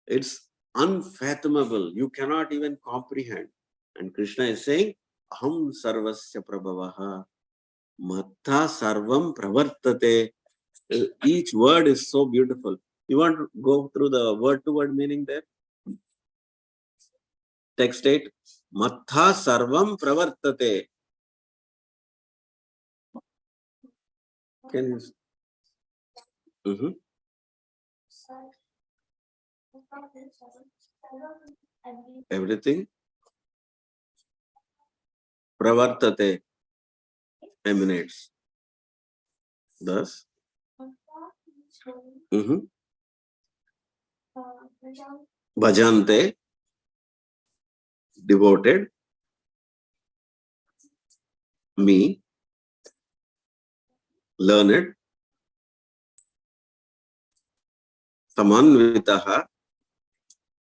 Speaker 2: It's unfathomable. You cannot even comprehend. And Krishna is saying, Aham sarvasya prabhavaha matta sarvam pravartate. Each word is so beautiful. You want to go through the word-to-word meaning there? Text 8. Mattha sarvam pravartate. Can you? Everything pravartate emanates. Thus, bhajante, devoted, me, learned, samanvitaha,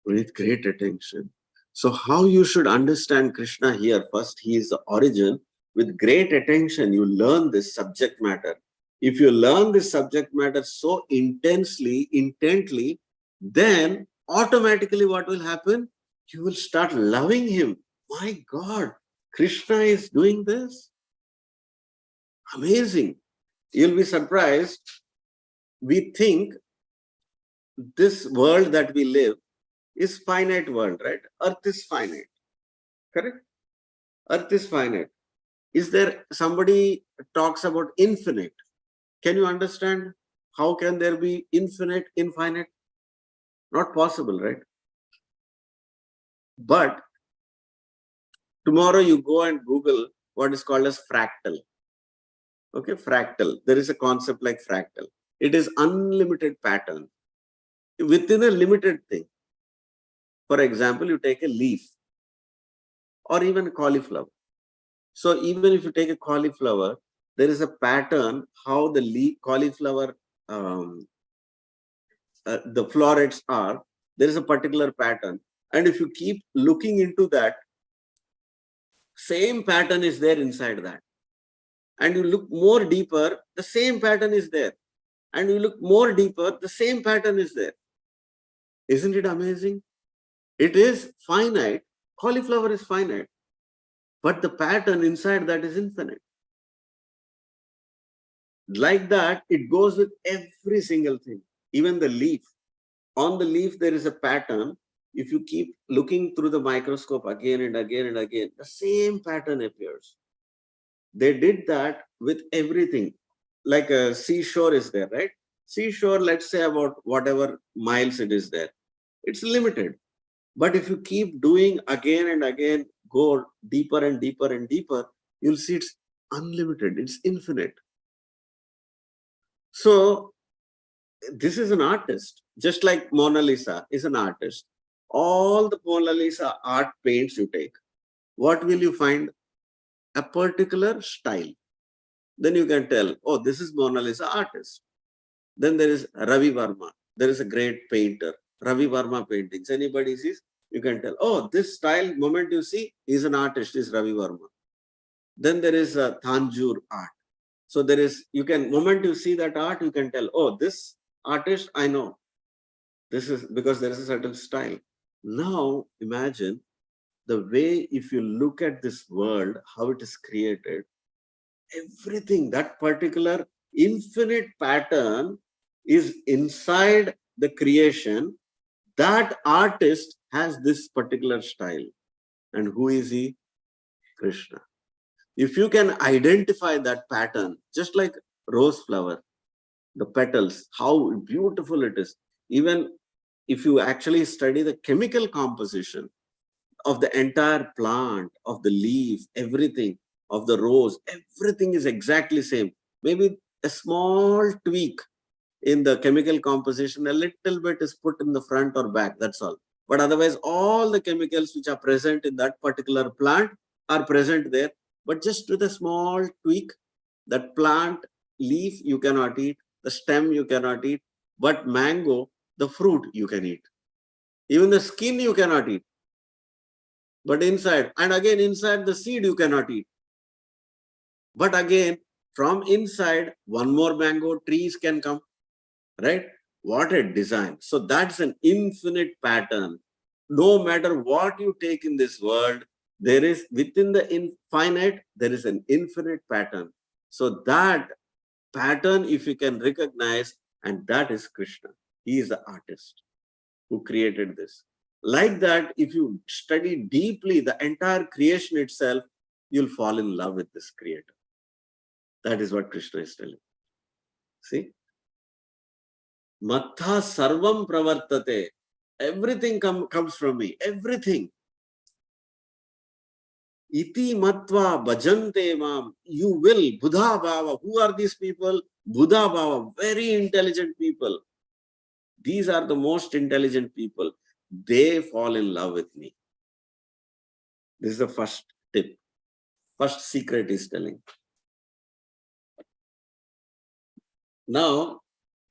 Speaker 2: with great attention. So how you should understand Krishna here? First, he is the origin. With great attention, you learn this subject matter. If you learn this subject matter so intensely, intently, then automatically what will happen? You will start loving him. My God, Krishna is doing this. Amazing. You'll be surprised. We think this world that we live is finite world, right? Earth is finite. Correct? Earth is finite. Is there somebody talks about infinite? Can you understand how can there be infinite, infinite? Not possible, right? But tomorrow you go and Google what is called as fractal. Okay, fractal. There is a concept like fractal. It is unlimited pattern within a limited thing. For example, you take a leaf or even a cauliflower. So even if you take a cauliflower, there is a pattern how the leaf, cauliflower, the florets are. There is a particular pattern. And if you keep looking into that, same pattern is there inside that. And you look more deeper, the same pattern is there. And you look more deeper, the same pattern is there. Isn't it amazing? It is finite. Cauliflower is finite. But the pattern inside that is infinite. Like that, it goes with every single thing. Even the leaf. On the leaf, there is a pattern. If you keep looking through the microscope again and again and again, the same pattern appears. They did that with everything. Like a seashore is there, right? Seashore, let's say about whatever miles it is there. It's limited. But if you keep doing again and again, go deeper and deeper and deeper, you'll see it's unlimited, it's infinite. So this is an artist, just like Mona Lisa is an artist. All the Mona Lisa art paints you take, what will you find? A particular style. Then you can tell, oh, this is Mona Lisa artist. Then there is Ravi Varma. There is a great painter. Ravi Varma paintings. Anybody sees, you can tell, oh, this style, moment you see, he's an artist, is Ravi Varma. Then there is a Tanjore art. So there is, you can, moment you see that art, you can tell, oh, this artist, I know. This is because there is a certain style. Now imagine the way, if you look at this world, how it is created, everything, that particular infinite pattern is inside the creation. That artist has this particular style. And who is he? Krishna. If you can identify that pattern, just like rose flower, the petals, how beautiful it is. Even if you actually study the chemical composition of the entire plant, of the leaf, everything, of the rose, everything is exactly same. Maybe a small tweak in the chemical composition, a little bit is put in the front or back, that's all. But otherwise, all the chemicals which are present in that particular plant are present there. But just with a small tweak, that plant leaf you cannot eat, the stem you cannot eat, but mango, the fruit you can eat. Even the skin you cannot eat. But inside, and again inside the seed you cannot eat. But again, from inside, one more mango, trees can come, right? What a design. So that's an infinite pattern. No matter what you take in this world, there is, within the infinite, there is an infinite pattern. So that pattern, if you can recognize, and that is Krishna. He is the artist who created this. Like that, if you study deeply the entire creation itself, you'll fall in love with this creator. That is what Krishna is telling. See? Mattha sarvam pravartate. Everything comes from me. Everything. Iti matva bhajante mam. You will. Buddha bhava. Who are these people? Buddha bhava. Very intelligent people. These are the most intelligent people. They fall in love with me. This is the first tip. First secret is telling. Now,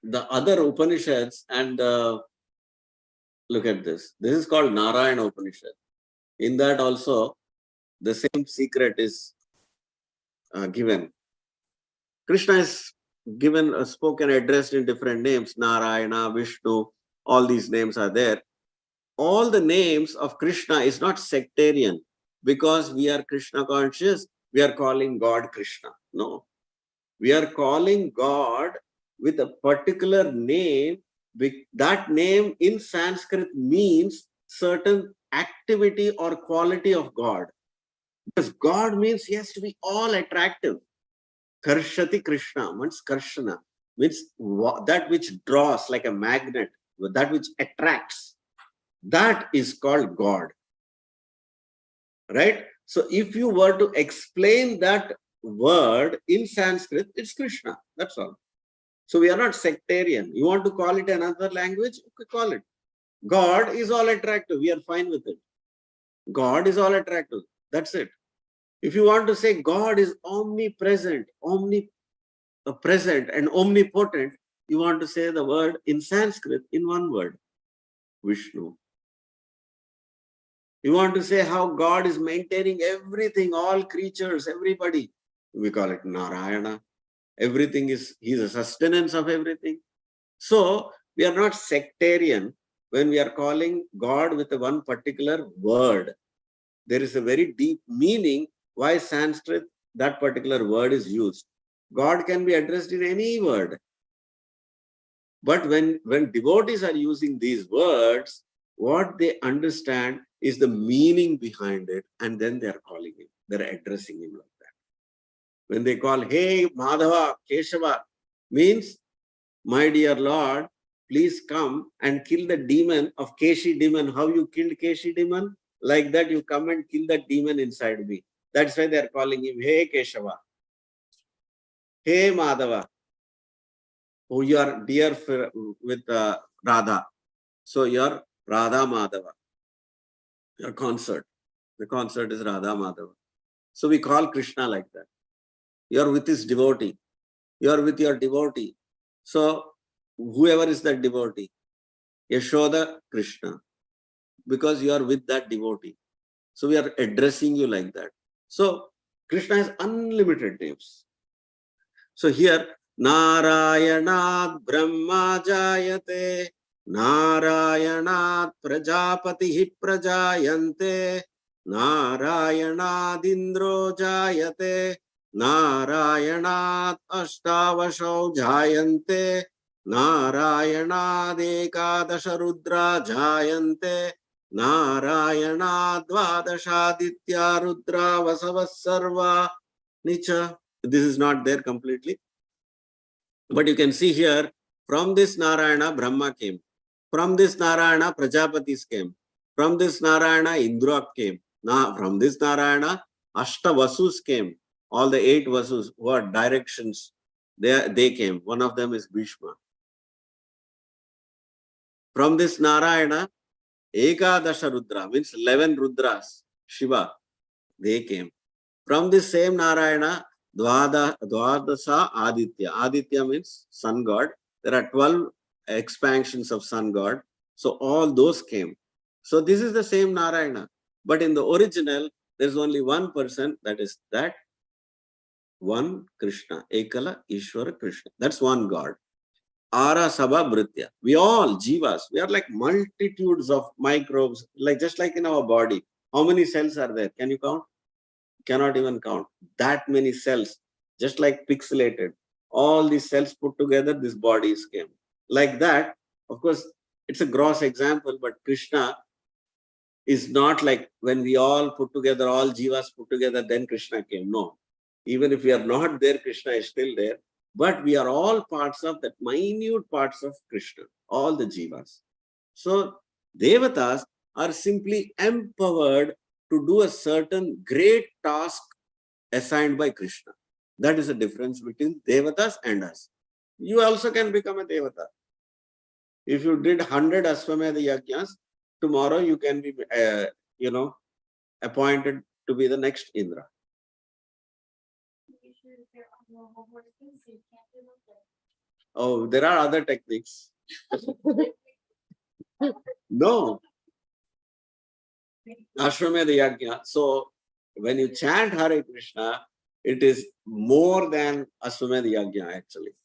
Speaker 2: the other Upanishads, and look at this. This is called Narayana Upanishad. In that also, the same secret is given. Krishna is given, spoken, addressed in different names. Narayana, Vishnu, all these names are there. All the names of Krishna is not sectarian. Because we are Krishna conscious, we are calling God Krishna. No. We are calling God with a particular name. That name in Sanskrit means certain activity or quality of God. Because God means he has to be all attractive. Karshati Krishna means Karshana, means that which draws like a magnet, that which attracts. That is called God. Right? So if you were to explain that word in Sanskrit, it's Krishna. That's all. So we are not sectarian. You want to call it another language? Okay, call it. God is all attractive. We are fine with it. God is all attractive. That's it. If you want to say God is omnipresent, omnipresent and omnipotent, you want to say the word in Sanskrit in one word, Vishnu. You want to say how God is maintaining everything, all creatures, everybody. We call it Narayana. Everything is, he's a sustenance of everything. So we are not sectarian when we are calling God with one particular word. There is a very deep meaning why Sanskrit, that particular word is used. God can be addressed in any word. But when devotees are using these words, what they understand is the meaning behind it, and then they are calling him, they're addressing him like that. When they call, hey, Madhava, Keshava, means, my dear Lord, please come and kill the demon of Keshi demon. How you killed Keshi demon? Like that, you come and kill the demon inside me. That's why they are calling him, hey, Keshava, hey, Madhava. Oh, you are dear with Radha. So you're Radha Madhava. Your concert. The concert is Radha Madhava. So we call Krishna like that. You're with his devotee. You're with your devotee. So whoever is that devotee, Yashoda Krishna, because you are with that devotee. So we are addressing you like that. So Krishna has unlimited names. So here, Narayanat Brahma Jayate, Narayanat Prajapatihi Prajayante, Narayanad Indro Jayate, Narayanat Ashtavasho Jayante, Narayanad Ekadasha Rudra Jayante, Narayanad Dvadashaditya Rudra Vasavasarva Nicha. This is not there completely. But you can see here, from this Narayana, Brahma came. From this Narayana, Prajapatis came. From this Narayana, Indra came. Now, from this Narayana, Ashta Vasus came. All the 8 Vasus, what directions they came. One of them is Bhishma. From this Narayana, Ekadasha Rudra, means 11 Rudras, Shiva, they came. From this same Narayana, Dvadasa Aditya. Aditya means sun god. There are 12 expansions of sun god. So all those came. So this is the same Narayana. But in the original, there's only one person, that is that one Krishna. Ekala Ishvara Krishna. That's one God. Ara Sabha Bhritya. We all, jivas, we are like multitudes of microbes, like just like in our body. How many cells are there? Can you count? Cannot even count. That many cells, just like pixelated. All these cells put together, this body came. Like that, of course, it's a gross example, but Krishna is not like when we all put together, all jivas put together, then Krishna came. No. Even if we are not there, Krishna is still there. But we are all parts of that minute parts of Krishna, all the jivas. So, Devatas are simply empowered to do a certain great task assigned by Krishna. That is the difference between Devatas and us. You also can become a Devata. If you did 100 Aswamedha Yajnas, tomorrow you can be, appointed to be the next Indra. Oh, there are other techniques. No. Ashwamedha Yajna. So, when you chant Hare Krishna, it is more than Ashwamedha Yajna actually.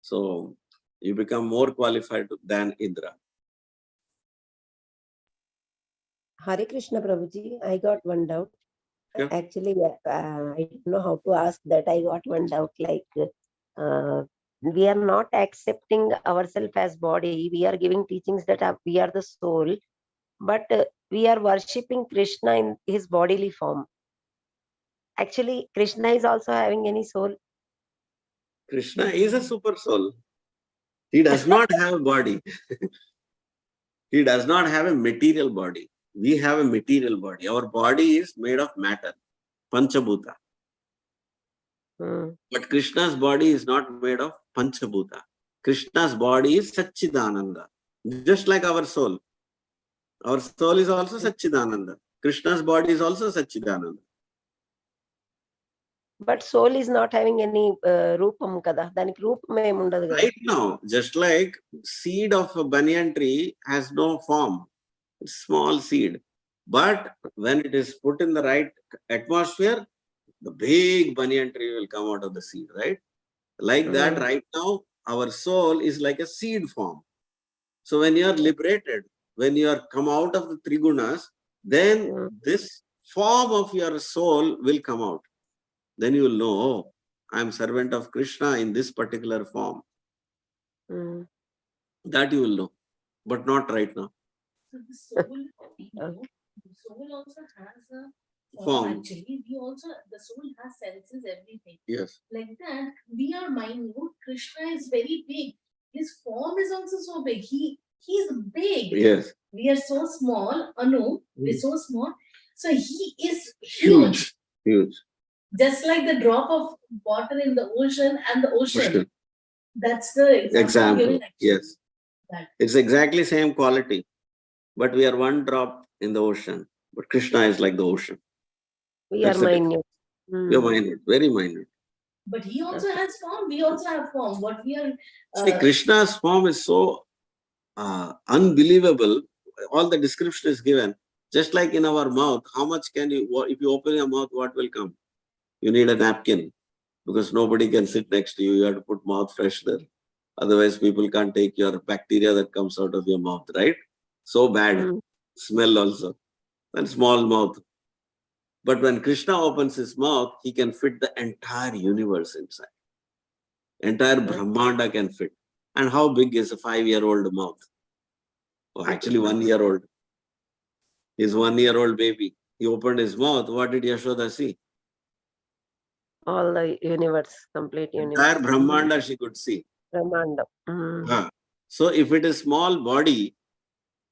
Speaker 2: So, you become more qualified than Indra.
Speaker 5: Hare Krishna Prabhuji, I got one doubt.
Speaker 2: Yeah.
Speaker 5: Actually, I don't know how to ask that. I got one doubt, like we are not accepting ourselves as body. We are giving teachings that we are the soul, but we are worshipping Krishna in his bodily form. Actually, Krishna is also having any soul.
Speaker 2: Krishna is a super soul. He does not have a body. He does not have a material body. We have a material body. Our body is made of matter, Panchabhuta. But Krishna's body is not made of Panchabhuta. Krishna's body is Satchidananda, just like our soul. Our soul is also Satchidananda. Krishna's body is also Satchidananda.
Speaker 5: But soul is not having any rupam kada. Daniki rupam em undadu kada.
Speaker 2: Right now, just like seed of a banyan tree has no form, it's small seed. But when it is put in the right atmosphere, the big banyan tree will come out of the seed, right? Like that, right now, our soul is like a seed form. So when you are liberated, when you are come out of the Trigunas, then this form of your soul will come out. Then you will know, oh, I am servant of Krishna in this particular form. That you will know, but not right now.
Speaker 11: So the soul, the soul also has a
Speaker 2: Form.
Speaker 11: Actually, the soul has senses, everything.
Speaker 2: Yes.
Speaker 11: Like that, we are minute. Krishna is very big. His form is also so big. He's big.
Speaker 2: Yes.
Speaker 11: We are so small. Anu, we're so small. So he is huge.
Speaker 2: Huge.
Speaker 11: Just like the drop of water in the ocean and the ocean. That's the
Speaker 2: example.
Speaker 11: given,
Speaker 2: Yes.
Speaker 11: That.
Speaker 2: It's exactly same quality, but we are one drop in the ocean. But Krishna is like the ocean.
Speaker 5: We are minute.
Speaker 2: We are minute, very minute.
Speaker 11: But he also has form. We also have form. What we are.
Speaker 2: See, Krishna's form is so unbelievable. All the description is given. Just like in our mouth, how much can you, if you open your mouth, what will come? You need a napkin because nobody can sit next to you. You have to put mouth fresh there. Otherwise, people can't take your bacteria that comes out of your mouth, right? So bad. Smell also. And small mouth. But when Krishna opens his mouth, he can fit the entire universe inside. Entire Brahmanda can fit. And how big is a 5-year-old mouth? Oh, actually 1-year-old. His 1-year-old baby. He opened his mouth. What did Yashoda see?
Speaker 5: All the universe, complete universe.
Speaker 2: Entire Brahmanda she could see.
Speaker 5: Brahmanda.
Speaker 2: So if it is small body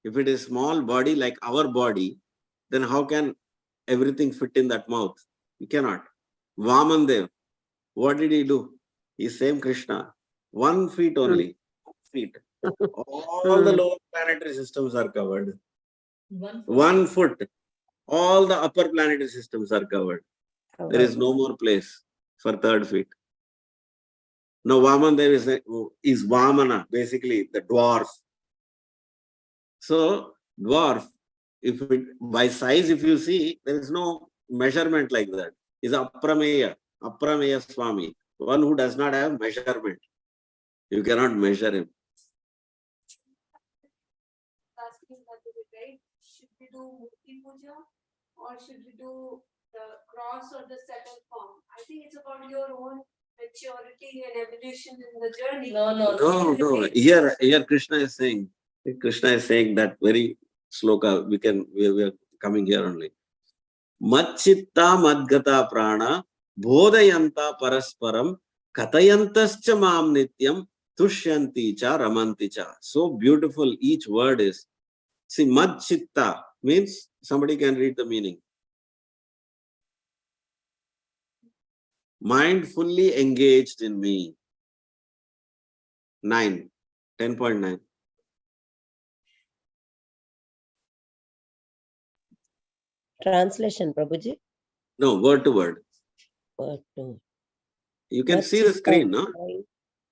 Speaker 2: like our body, then how can everything fit in that mouth? You cannot. Vamandev, what did he do? He's same Krishna. 1 feet only. 1 feet. All the lower planetary systems are covered. 1 foot. All the upper planetary systems are covered. There is no more place for 3rd feet. Now Vamandev is Vamana, basically the dwarf. So dwarf, by size, if you see, there is no measurement like that. Is Aprameya Swami, one who does not have measurement. You cannot measure him.
Speaker 10: Should we do Murti Puja or should we do the cross or the second form? I think it's about your own maturity and evolution in the journey.
Speaker 2: No. Here Krishna is saying that very sloka. We are coming here only. Madchitta madgata prana bodhayanta parasparam katayantascha mam nityam tushyanti cha ramanti cha. So beautiful each word is. See, madchitta means, somebody can read the meaning. Mind fully engaged in me. 10.9.
Speaker 5: Translation, Prabhuji.
Speaker 2: No, word to word.
Speaker 5: Word to.
Speaker 2: You can see the screen, no?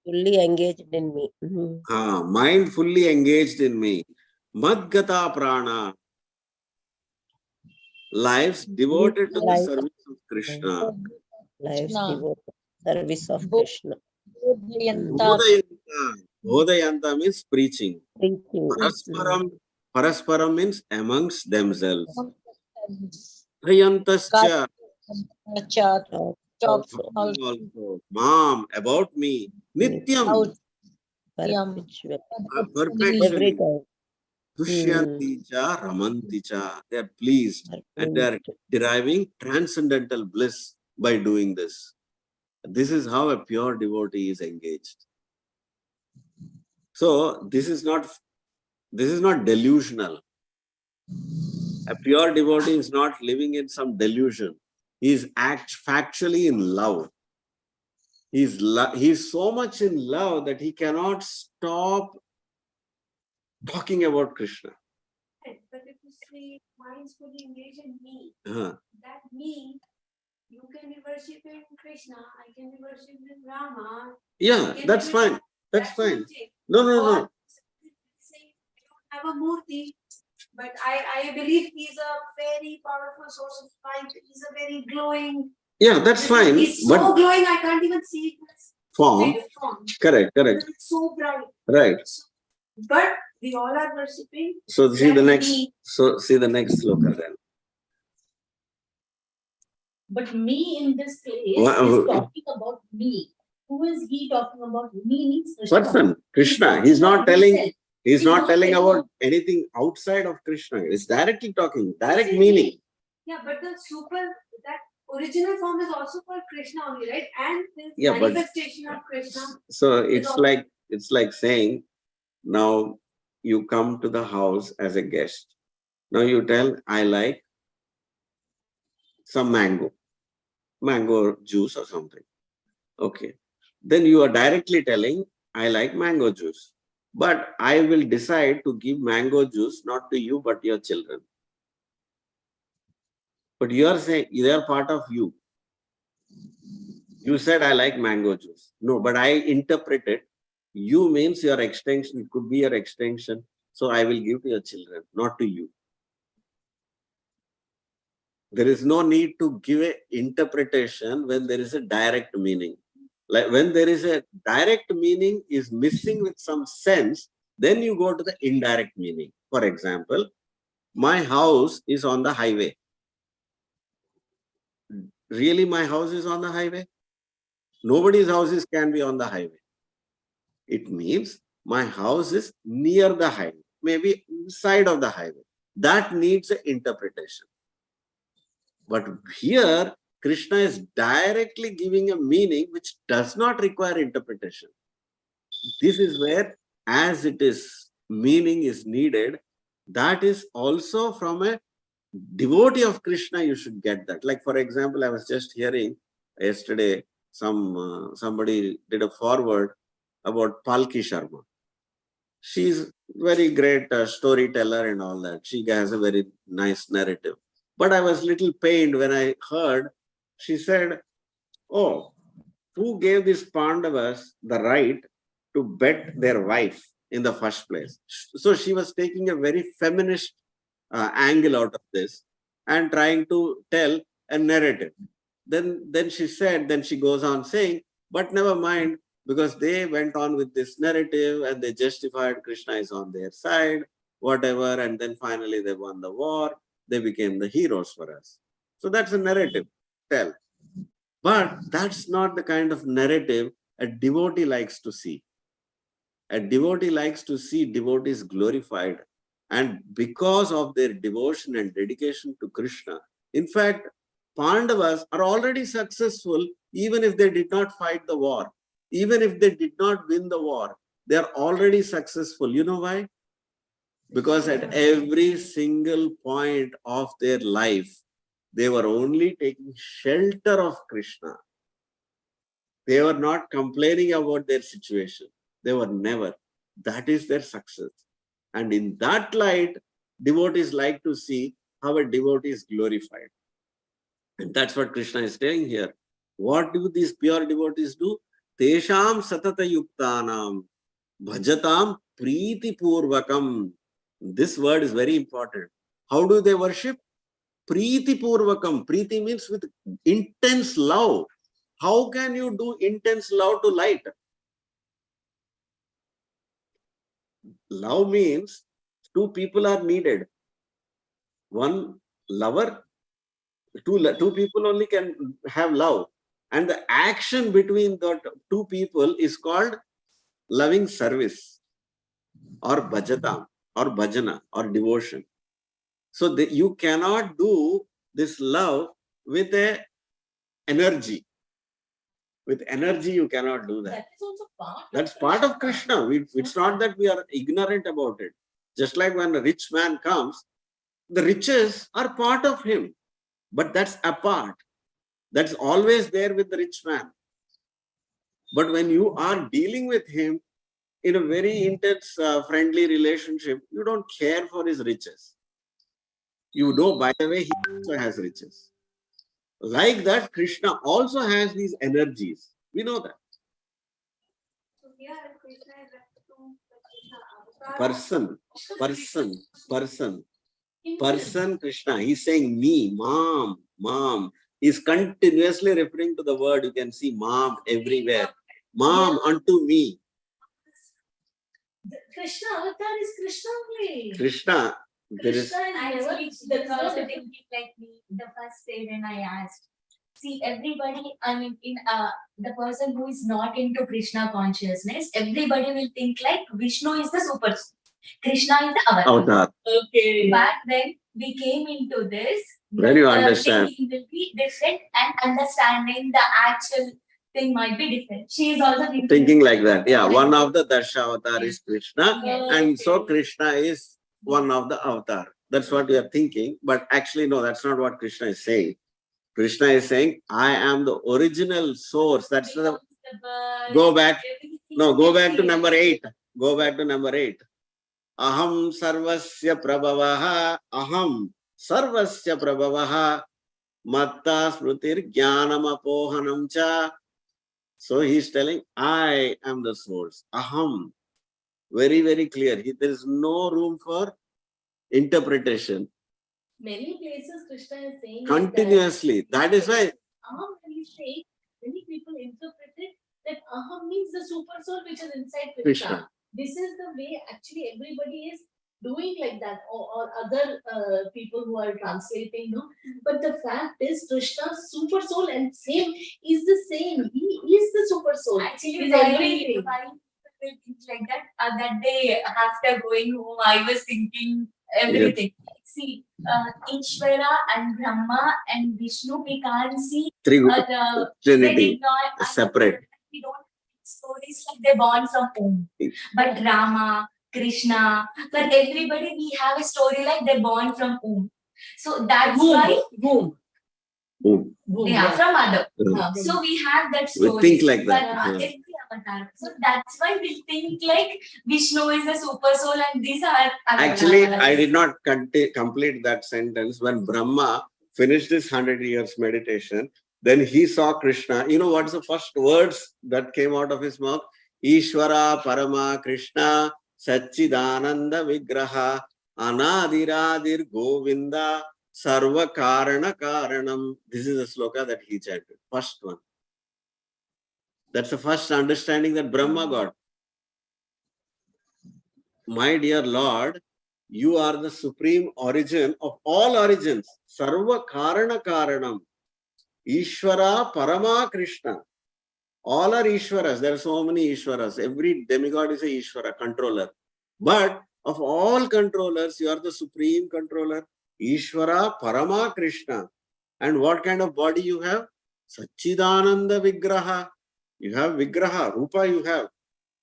Speaker 5: Fully engaged in me.
Speaker 2: Mind fully engaged in me. Madgata prana. Lives devoted to the service of Krishna.
Speaker 5: Lives devoted to the service of Krishna.
Speaker 2: Bodhayanta means preaching. Parasparam means amongst themselves. Hayantascha. Also. Mom, about me. Nityam. Perpetually. Tushyanti cha, ramanti cha. They are pleased and they are deriving transcendental bliss by doing this. This is how a pure devotee is engaged. So this is not delusional. A pure devotee is not living in some delusion. He is factually in love. He's so much in love that he cannot stop talking about Krishna.
Speaker 10: But if you see mind's fully engaged in me, that me, you can be worshipping Krishna, I can be worshipping Rama.
Speaker 2: Yeah, that's fine. That's fine. No.
Speaker 10: Say, I don't have a murti, but I believe he's a very powerful source of light. He's a very glowing.
Speaker 2: Yeah, that's fine.
Speaker 10: He's so glowing, I can't even see his
Speaker 2: form. Correct.
Speaker 10: It's so bright.
Speaker 2: Right.
Speaker 10: But we all are worshipping.
Speaker 2: So see the next. So see the next sloka then.
Speaker 11: But me in this place
Speaker 2: Wow.
Speaker 11: is talking about me. Who is he talking about? Me means Krishna.
Speaker 2: Person, Krishna. He's not telling. He's not telling about anything outside of Krishna. It's directly talking, direct meaning.
Speaker 10: Yeah, but the that original form is also called Krishna only, right? And this
Speaker 2: Yeah, but
Speaker 10: manifestation of Krishna.
Speaker 2: so it's like saying, now you come to the house as a guest. Now you tell, I like some mango juice or something. Okay. Then you are directly telling, I like mango juice. But I will decide to give mango juice not to you, but your children. But you are saying they are part of you. You said, I like mango juice. No, but I interpret it. You means your extension. It could be your extension. So I will give to your children, not to you. There is no need to give an interpretation when there is a direct meaning. Like when there is a direct meaning is missing with some sense, then you go to the indirect meaning. For example, my house is on the highway. Really, my house is on the highway? Nobody's houses can be on the highway. It means my house is near the highway, maybe side of the highway. That needs an interpretation. But here, Krishna is directly giving a meaning which does not require interpretation. This is where, as it is, meaning is needed. That is also from a devotee of Krishna, you should get that. Like, for example, I was just hearing yesterday, somebody did a forward about Palki Sharma. She's very great storyteller and all that. She has a very nice narrative. But I was little pained when I heard, she said, oh, who gave these Pandavas the right to bet their wife in the first place? So she was taking a very feminist angle out of this and trying to tell a narrative. Then she said, then she goes on saying, but never mind, because they went on with this narrative and they justified Krishna is on their side, whatever, and then finally they won the war. They became the heroes for us. So that's a narrative, tell. But that's not the kind of narrative a devotee likes to see. A devotee likes to see devotees glorified. And because of their devotion and dedication to Krishna, in fact, Pandavas are already successful even if they did not fight the war. Even if they did not win the war, they are already successful. You know why? Because at every single point of their life, they were only taking shelter of Krishna. They were not complaining about their situation. They were never. That is their success. And in that light, devotees like to see how a devotee is glorified. And that's what Krishna is saying here. What do these pure devotees do? Tesham satata yuktanam bhajatam priti purvakam. This word is very important. How do they worship? Priti purvakam. Priti means with intense love. How can you do intense love to light? Love means two people are needed. One lover, two people only can have love. And the action between the two people is called loving service or bhajatam or bhajana or devotion. So you cannot do this love with a energy. With energy, you cannot do that.
Speaker 11: That is also part.
Speaker 2: That's part of Krishna. It's not that we are ignorant about it. Just like when a rich man comes, the riches are part of him. But that's apart. That's always there with the rich man. But when you are dealing with him in a very intense, friendly relationship, you don't care for his riches. You know, by the way, he also has riches. Like that, Krishna also has these energies. We know that.
Speaker 10: So here Krishna is referring to Krishna avatar.
Speaker 2: Person, Krishna. He's saying me, mom. He's continuously referring to the word. You can see mom everywhere. Mom, unto me.
Speaker 11: The Krishna avatar is Krishna only.
Speaker 2: Krishna. There is.
Speaker 11: Krishna is
Speaker 8: Actually,
Speaker 11: never,
Speaker 8: she was also thinking like me the first day when I asked. See, everybody, I mean, in the person who is not into Krishna consciousness, everybody will think like Vishnu is the super, Krishna is the avatar. Okay. But when we came into this,
Speaker 2: When you understand,
Speaker 8: thinking will be different and understanding the actual thing might be different. She is also
Speaker 2: thinking like that. Yeah, one of the Darshavatar is Krishna, and so Krishna is one of the avatar. That's what we are thinking. But actually, no, that's not what Krishna is saying. Krishna is saying, I am the original source. That's the. Go back. No, go back to number 8. Go back to number 8. Aham sarvasya prabhavaha. Aham sarvasya prabhavaha. Matta smrutir jnanam apohanam cha. So he is telling, I am the source. Aham. Very, very clear. There is no room for interpretation.
Speaker 11: Many places Krishna is saying
Speaker 2: Continuously. That is why.
Speaker 11: Aham, when you say, many people interpret it that Aham means the super soul which is inside Krishna. This is the way actually everybody is doing like that, or other people who are translating, no. But the fact is, Krishna's super soul and same is the same. He is the super soul.
Speaker 8: Actually,
Speaker 11: He's
Speaker 8: why
Speaker 11: everything.
Speaker 8: people think like that? That day after going home, I was thinking everything. Yes. See, Ishvara and Brahma and Vishnu, we can't see the
Speaker 2: Trinity separate.
Speaker 8: We don't stories like they're born from womb. But Rama, Krishna, for everybody we have a story like they're born from womb. So that's why
Speaker 11: womb.
Speaker 8: Yeah, from mother. So we have that story.
Speaker 2: We think like that.
Speaker 8: Every avatar. So that's why we think like Vishnu is a super soul and these are
Speaker 2: Actually, I did not complete that sentence. When Brahma finished his 100 years meditation, then he saw Krishna. You know what's the first words that came out of his mouth? Ishvara Parama Krishna Satchidananda Vigraha Anadiradir Govinda Sarva Karana Karanam. This is a sloka that he chanted. First one. That's the first understanding that Brahma got. My dear Lord, you are the supreme origin of all origins. Sarva Karana Karanam. Ishvara Parama Krishna. All are Ishwaras. There are so many Ishwaras. Every demigod is a Ishvara, controller. But of all controllers, you are the supreme controller. Ishvara Parama Krishna. And what kind of body you have? Satchidananda Vigraha. You have Vigraha, Rupa you have.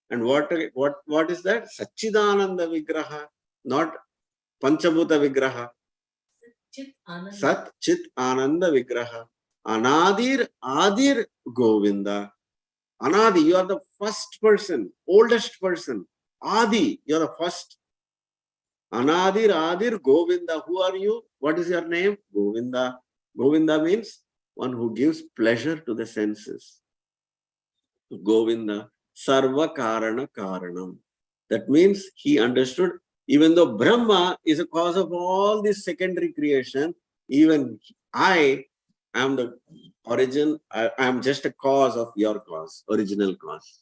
Speaker 2: And what is that? Satchidananda Vigraha, not Panchabhuta Vigraha. Sat Chit Ananda Vigraha. Anadir Adir Govinda. Anadi, you are the first person, oldest person. Adi, you are the first. Anadir Adir Govinda. Who are you? What is your name? Govinda. Govinda means one who gives pleasure to the senses. Govinda. Sarva Karana Karanam. That means he understood, even though Brahma is a cause of all this secondary creation, even I am the origin, I am just a cause of your cause, original cause.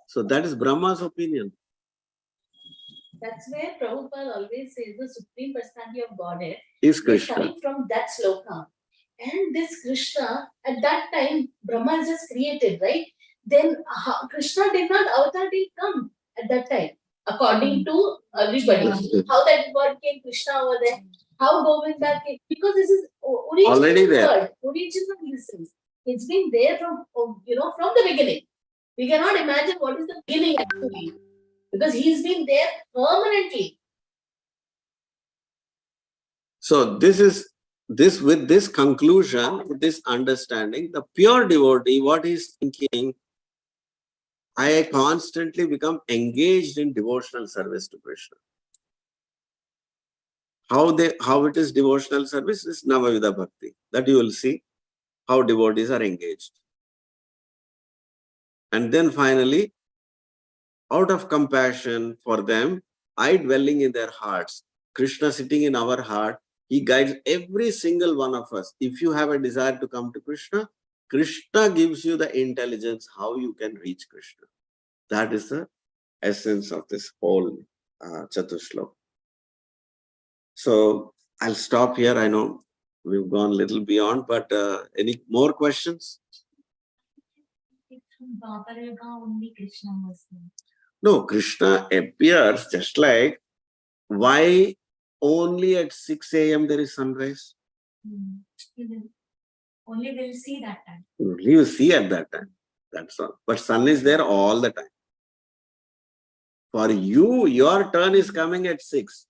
Speaker 2: So that is Brahma's opinion.
Speaker 11: That's where Prabhupada always says the Supreme Personality of Godhead
Speaker 2: is Krishna.
Speaker 11: Coming from that sloka. And this Krishna, at that time, Brahma is just created, right? Then Krishna did not, avatar didn't come at that time, according to everybody. How that God came Krishna over there, how Govinda came, because this is original
Speaker 2: already there.
Speaker 11: word, original lessons. It's been there from from the beginning. We cannot imagine what is the beginning actually, because he's been there permanently.
Speaker 2: So with this conclusion, with this understanding, the pure devotee, what he's thinking, I constantly become engaged in devotional service to Krishna. How it is devotional service is Navavidha Bhakti. That you will see how devotees are engaged. And then finally, out of compassion for them, I dwelling in their hearts, Krishna sitting in our heart, he guides every single one of us. If you have a desire to come to Krishna, Krishna gives you the intelligence how you can reach Krishna. That is the essence of this whole Chatushlok. So I'll stop here. I know we've gone a little beyond, but any more questions?
Speaker 8: From Dwapara Yuga only Krishna was there.
Speaker 2: No, Krishna appears just like, why only at 6 a.m. there is sunrise?
Speaker 8: Only we'll see that time.
Speaker 2: Only you see at that time. That's all. But sun is there all the time. For you, your turn is coming at 6.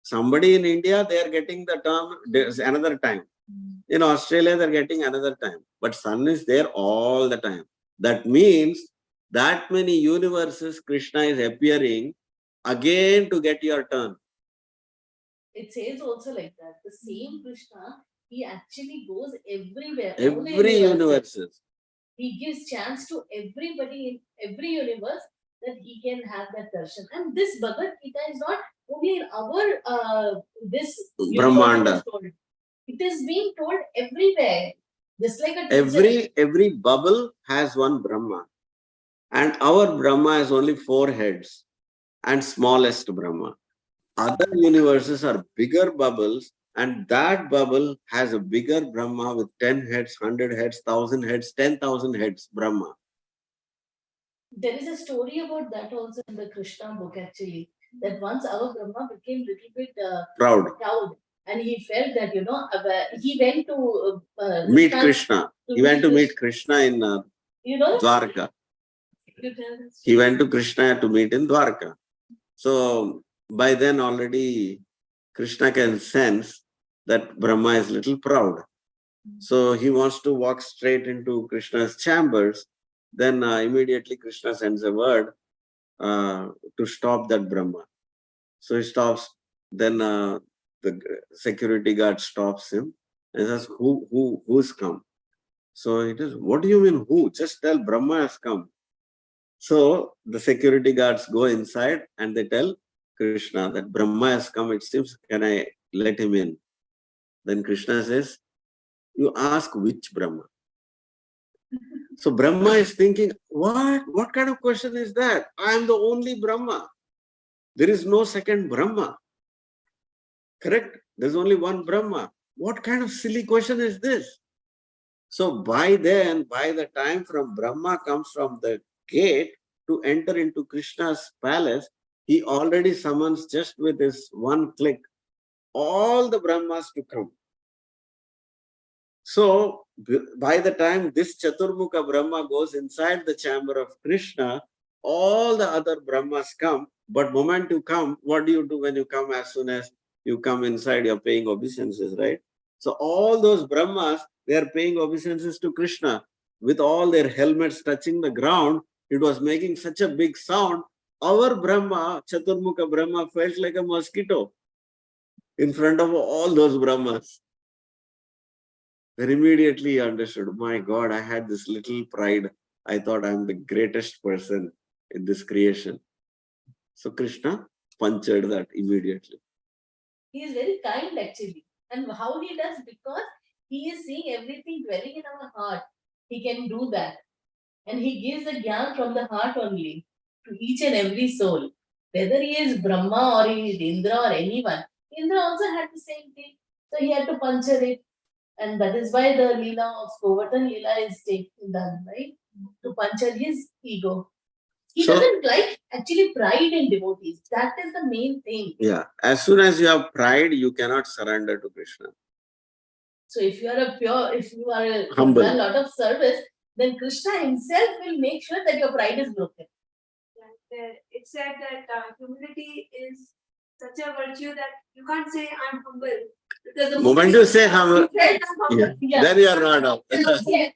Speaker 2: Somebody in India, they are getting the turn, there's another time. In Australia, they're getting another time. But sun is there all the time. That means that many universes Krishna is appearing again to get your turn.
Speaker 11: It says also like that. The same Krishna, he actually goes everywhere. all the
Speaker 2: Every universes.
Speaker 11: He gives chance to everybody in every universe that he can have that darshan. And this Bhagavad Gita is not only in our this
Speaker 2: Brahmanda.
Speaker 11: It is being told everywhere. Just like a teacher.
Speaker 2: Every bubble has one Brahma. And our Brahma has only 4 heads. And smallest Brahma. Other universes are bigger bubbles, and that bubble has a bigger Brahma with 10 heads, 100 heads, 1,000 heads, 10,000 heads, Brahma.
Speaker 11: There is a story about that also in the Krishna book actually. That once our Brahma became a little bit
Speaker 2: Proud.
Speaker 11: And he felt that, he went to
Speaker 2: Meet Krishna. He went to meet Krishna in Dwarka. He went to Krishna to meet in Dwarka. So, by then already Krishna can sense that Brahma is little proud. So he wants to walk straight into Krishna's chambers. Then immediately Krishna sends a word to stop that Brahma. So he stops. Then the security guard stops him and says, who's come? So he says, what do you mean who? Just tell Brahma has come. So the security guards go inside and they tell Krishna that Brahma has come, it seems, can I let him in? Then Krishna says, you ask which Brahma? So Brahma is thinking, what kind of question is that? I am the only Brahma. There is no second Brahma. Correct? There's only one Brahma. What kind of silly question is this? So by the time from Brahma comes from the gate to enter into Krishna's palace, he already summons just with his one click all the Brahmas to come. So by the time this Chaturmukha Brahma goes inside the chamber of Krishna, all the other Brahmas come. But moment you come, what do you do when you come? As soon as you come inside, you're paying obeisances, right? So all those Brahmas, they are paying obeisances to Krishna. With all their helmets touching the ground, it was making such a big sound. Our Brahma, Chaturmukha Brahma, felt like a mosquito in front of all those Brahmas. Then immediately he understood, my God, I had this little pride. I thought I'm the greatest person in this creation. So Krishna punctured that immediately.
Speaker 11: He is very kind actually. And how he does? Because he is seeing everything dwelling in our heart. He can do that. And he gives the gyan from the heart only to each and every soul. Whether he is Brahma or he is Indra or anyone. Indra also had the same thing. So he had to puncture it. And that is why the Leela of Govardhan Leela is done, right? To puncture his ego. He doesn't like actually pride in devotees. That is the main thing.
Speaker 2: Yeah. As soon as you have pride, you cannot surrender to Krishna.
Speaker 11: So if you are
Speaker 2: humble,
Speaker 11: a lot of service, then Krishna himself will make sure that your pride is broken.
Speaker 10: It said that humility is such a virtue that you can't say I'm humble. Because the
Speaker 2: moment you say humble,
Speaker 10: then
Speaker 2: you are not up.
Speaker 11: Yes,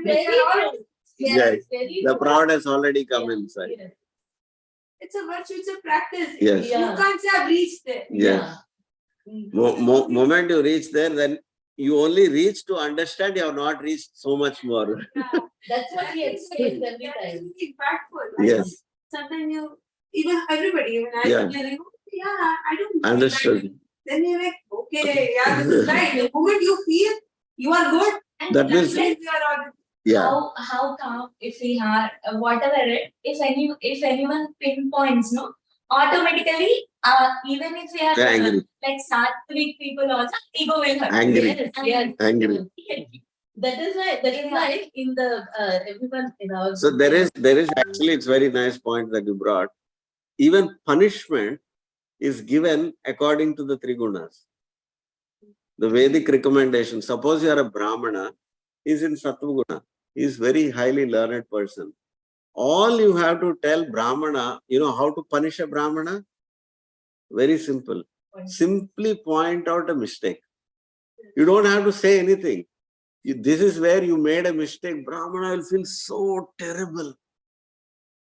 Speaker 11: very true.
Speaker 2: Yes, the proud has already come inside.
Speaker 11: Yes.
Speaker 10: It's a virtue, it's a practice.
Speaker 2: Yes.
Speaker 10: You can't say I've reached there.
Speaker 2: Yes. Moment you reach there, then you only reach to understand you have not reached so much more.
Speaker 11: That's what he explains every time.
Speaker 10: That is impactful. Right?
Speaker 2: Yes.
Speaker 10: Sometimes even everybody, even I, I don't
Speaker 2: understood.
Speaker 10: Then you're like, okay, yeah, this is right. The moment you feel you are good,
Speaker 2: that means
Speaker 8: how come if we have whatever it, if anyone pinpoints automatically, even if we are
Speaker 2: angry.
Speaker 8: like sattvic people also, ego will hurt.
Speaker 2: Angry.
Speaker 11: Yes.
Speaker 2: Angry.
Speaker 11: That is why in the everyone in our
Speaker 2: So there is actually, it's very nice point that you brought. Even punishment is given according to the three gunas. The Vedic recommendation, suppose you are a Brahmana, is in Sattva Guna. He is very highly learned person. All you have to tell Brahmana, you know how to punish a Brahmana? Very simple. Simply point out a mistake. You don't have to say anything. This is where you made a mistake. Brahmana will feel so terrible.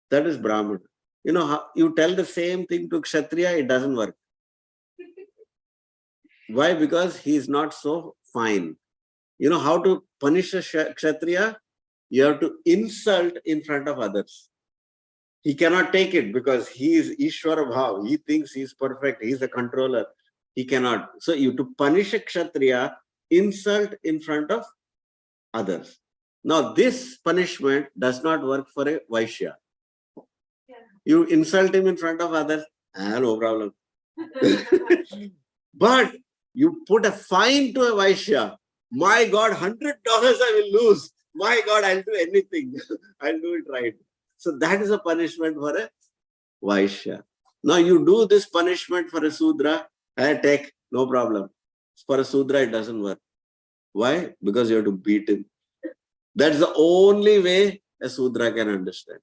Speaker 2: That is Brahmana. You know, you tell the same thing to Kshatriya, it doesn't work. Why? Because he is not so fine. You know how to punish a Kshatriya? You have to insult in front of others. He cannot take it because he is Ishvara Bhav. He thinks he is perfect. He is a controller. He cannot. So you to punish a Kshatriya, insult in front of others. Now this punishment does not work for a Vaishya. You insult him in front of others, no problem. But you put a fine to a Vaishya. My God, $100 I will lose. My God, I'll do anything. I'll do it right. So that is a punishment for a Vaishya. Now you do this punishment for a Sudra, take, no problem. For a Sudra, it doesn't work. Why? Because you have to beat him. That's the only way a Sudra can understand.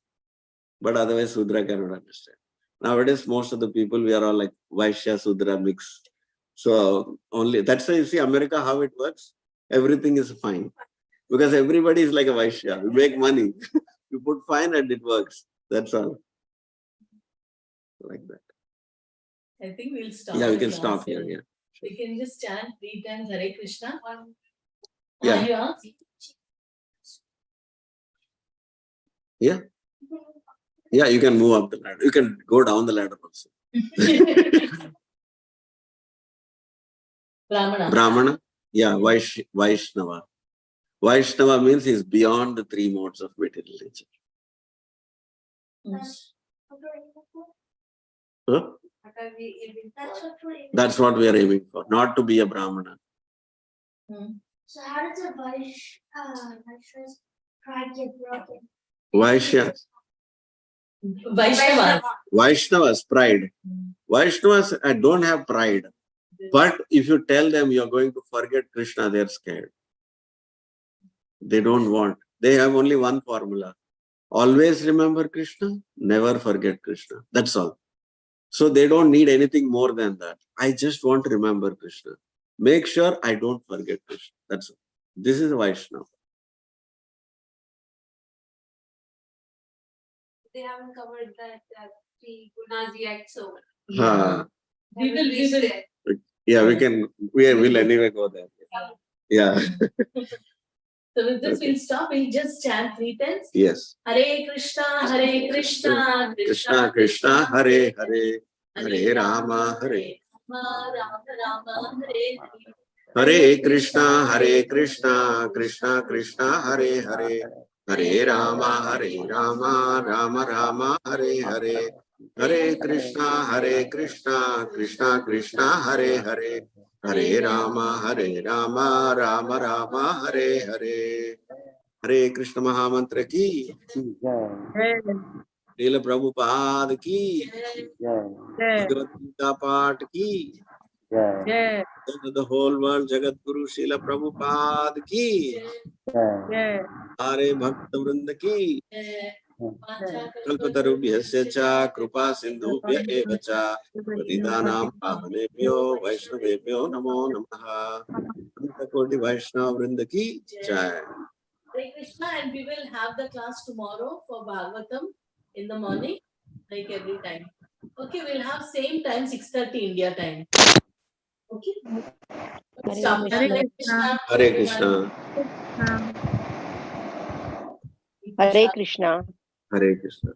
Speaker 2: But otherwise, Sudra cannot understand. Nowadays, most of the people, we are all like Vaishya, Sudra mix. So only, that's why you see America, how it works. Everything is fine. Because everybody is like a Vaishya. We make money. You put fine and it works. That's all. Like that.
Speaker 11: I think we'll stop.
Speaker 2: Yeah, we
Speaker 11: the
Speaker 2: can
Speaker 11: class
Speaker 2: stop here. Yeah.
Speaker 11: We can just chant 3 times Hare Krishna.
Speaker 2: Yeah.
Speaker 11: You ask?
Speaker 2: Yeah. Yeah, you can move up the ladder. You can go down the ladder also.
Speaker 11: Brahmana.
Speaker 2: Brahmana. Yeah, Vaishnava. Vaishnava means he is beyond the 3 modes of material nature. Huh? That's what we are aiming for, not to be a Brahmana.
Speaker 10: So how does a Vaishya's pride get broken?
Speaker 2: Vaishnava's pride. Vaishnavas don't have pride. But if you tell them you are going to forget Krishna, they are scared. They don't want. They have only one formula. Always remember Krishna, never forget Krishna. That's all. So they don't need anything more than that. I just want to remember Krishna. Make sure I don't forget Krishna. That's all. This is Vaishnava.
Speaker 10: They haven't covered that 3 gunas yet, so
Speaker 11: We will.
Speaker 2: Yeah, we will anyway go there. Yeah.
Speaker 11: So with this, we'll stop. We'll just chant 3 times.
Speaker 2: Yes.
Speaker 11: Hare Krishna,
Speaker 2: Krishna Krishna, Hare Hare, Hare Rama, Hare
Speaker 11: Rama, Hare
Speaker 2: Hare Krishna, Krishna Krishna, Hare Hare, Hare Rama, Rama Rama, Hare Hare, Hare Krishna, Krishna Krishna, Hare Hare, Hare Rama, Rama Rama, Hare Hare. Hare Krishna Mahamantra ki, Srila Prabhupada ki, Bhagavad Gita Path ki, the whole world Jagat Guru Srila Prabhupada ki, Hare Bhakta Vrinda ki, Kalpatarubhyasya cha Krupa Sindhubhya eva cha Patitanam Pavanebhyo Vaishnavebhyo Namo Namaha. Antakoti Vaishnava Vrinda ki Jai.
Speaker 11: Hare Krishna, and we will have the class tomorrow for Bhagavatam in the morning, like every time. Okay, we'll have same time, 6:30 India time. Okay. Stop.
Speaker 1: Hare Krishna.
Speaker 2: Hare Krishna.
Speaker 5: Hare Krishna.
Speaker 2: Hare Krishna.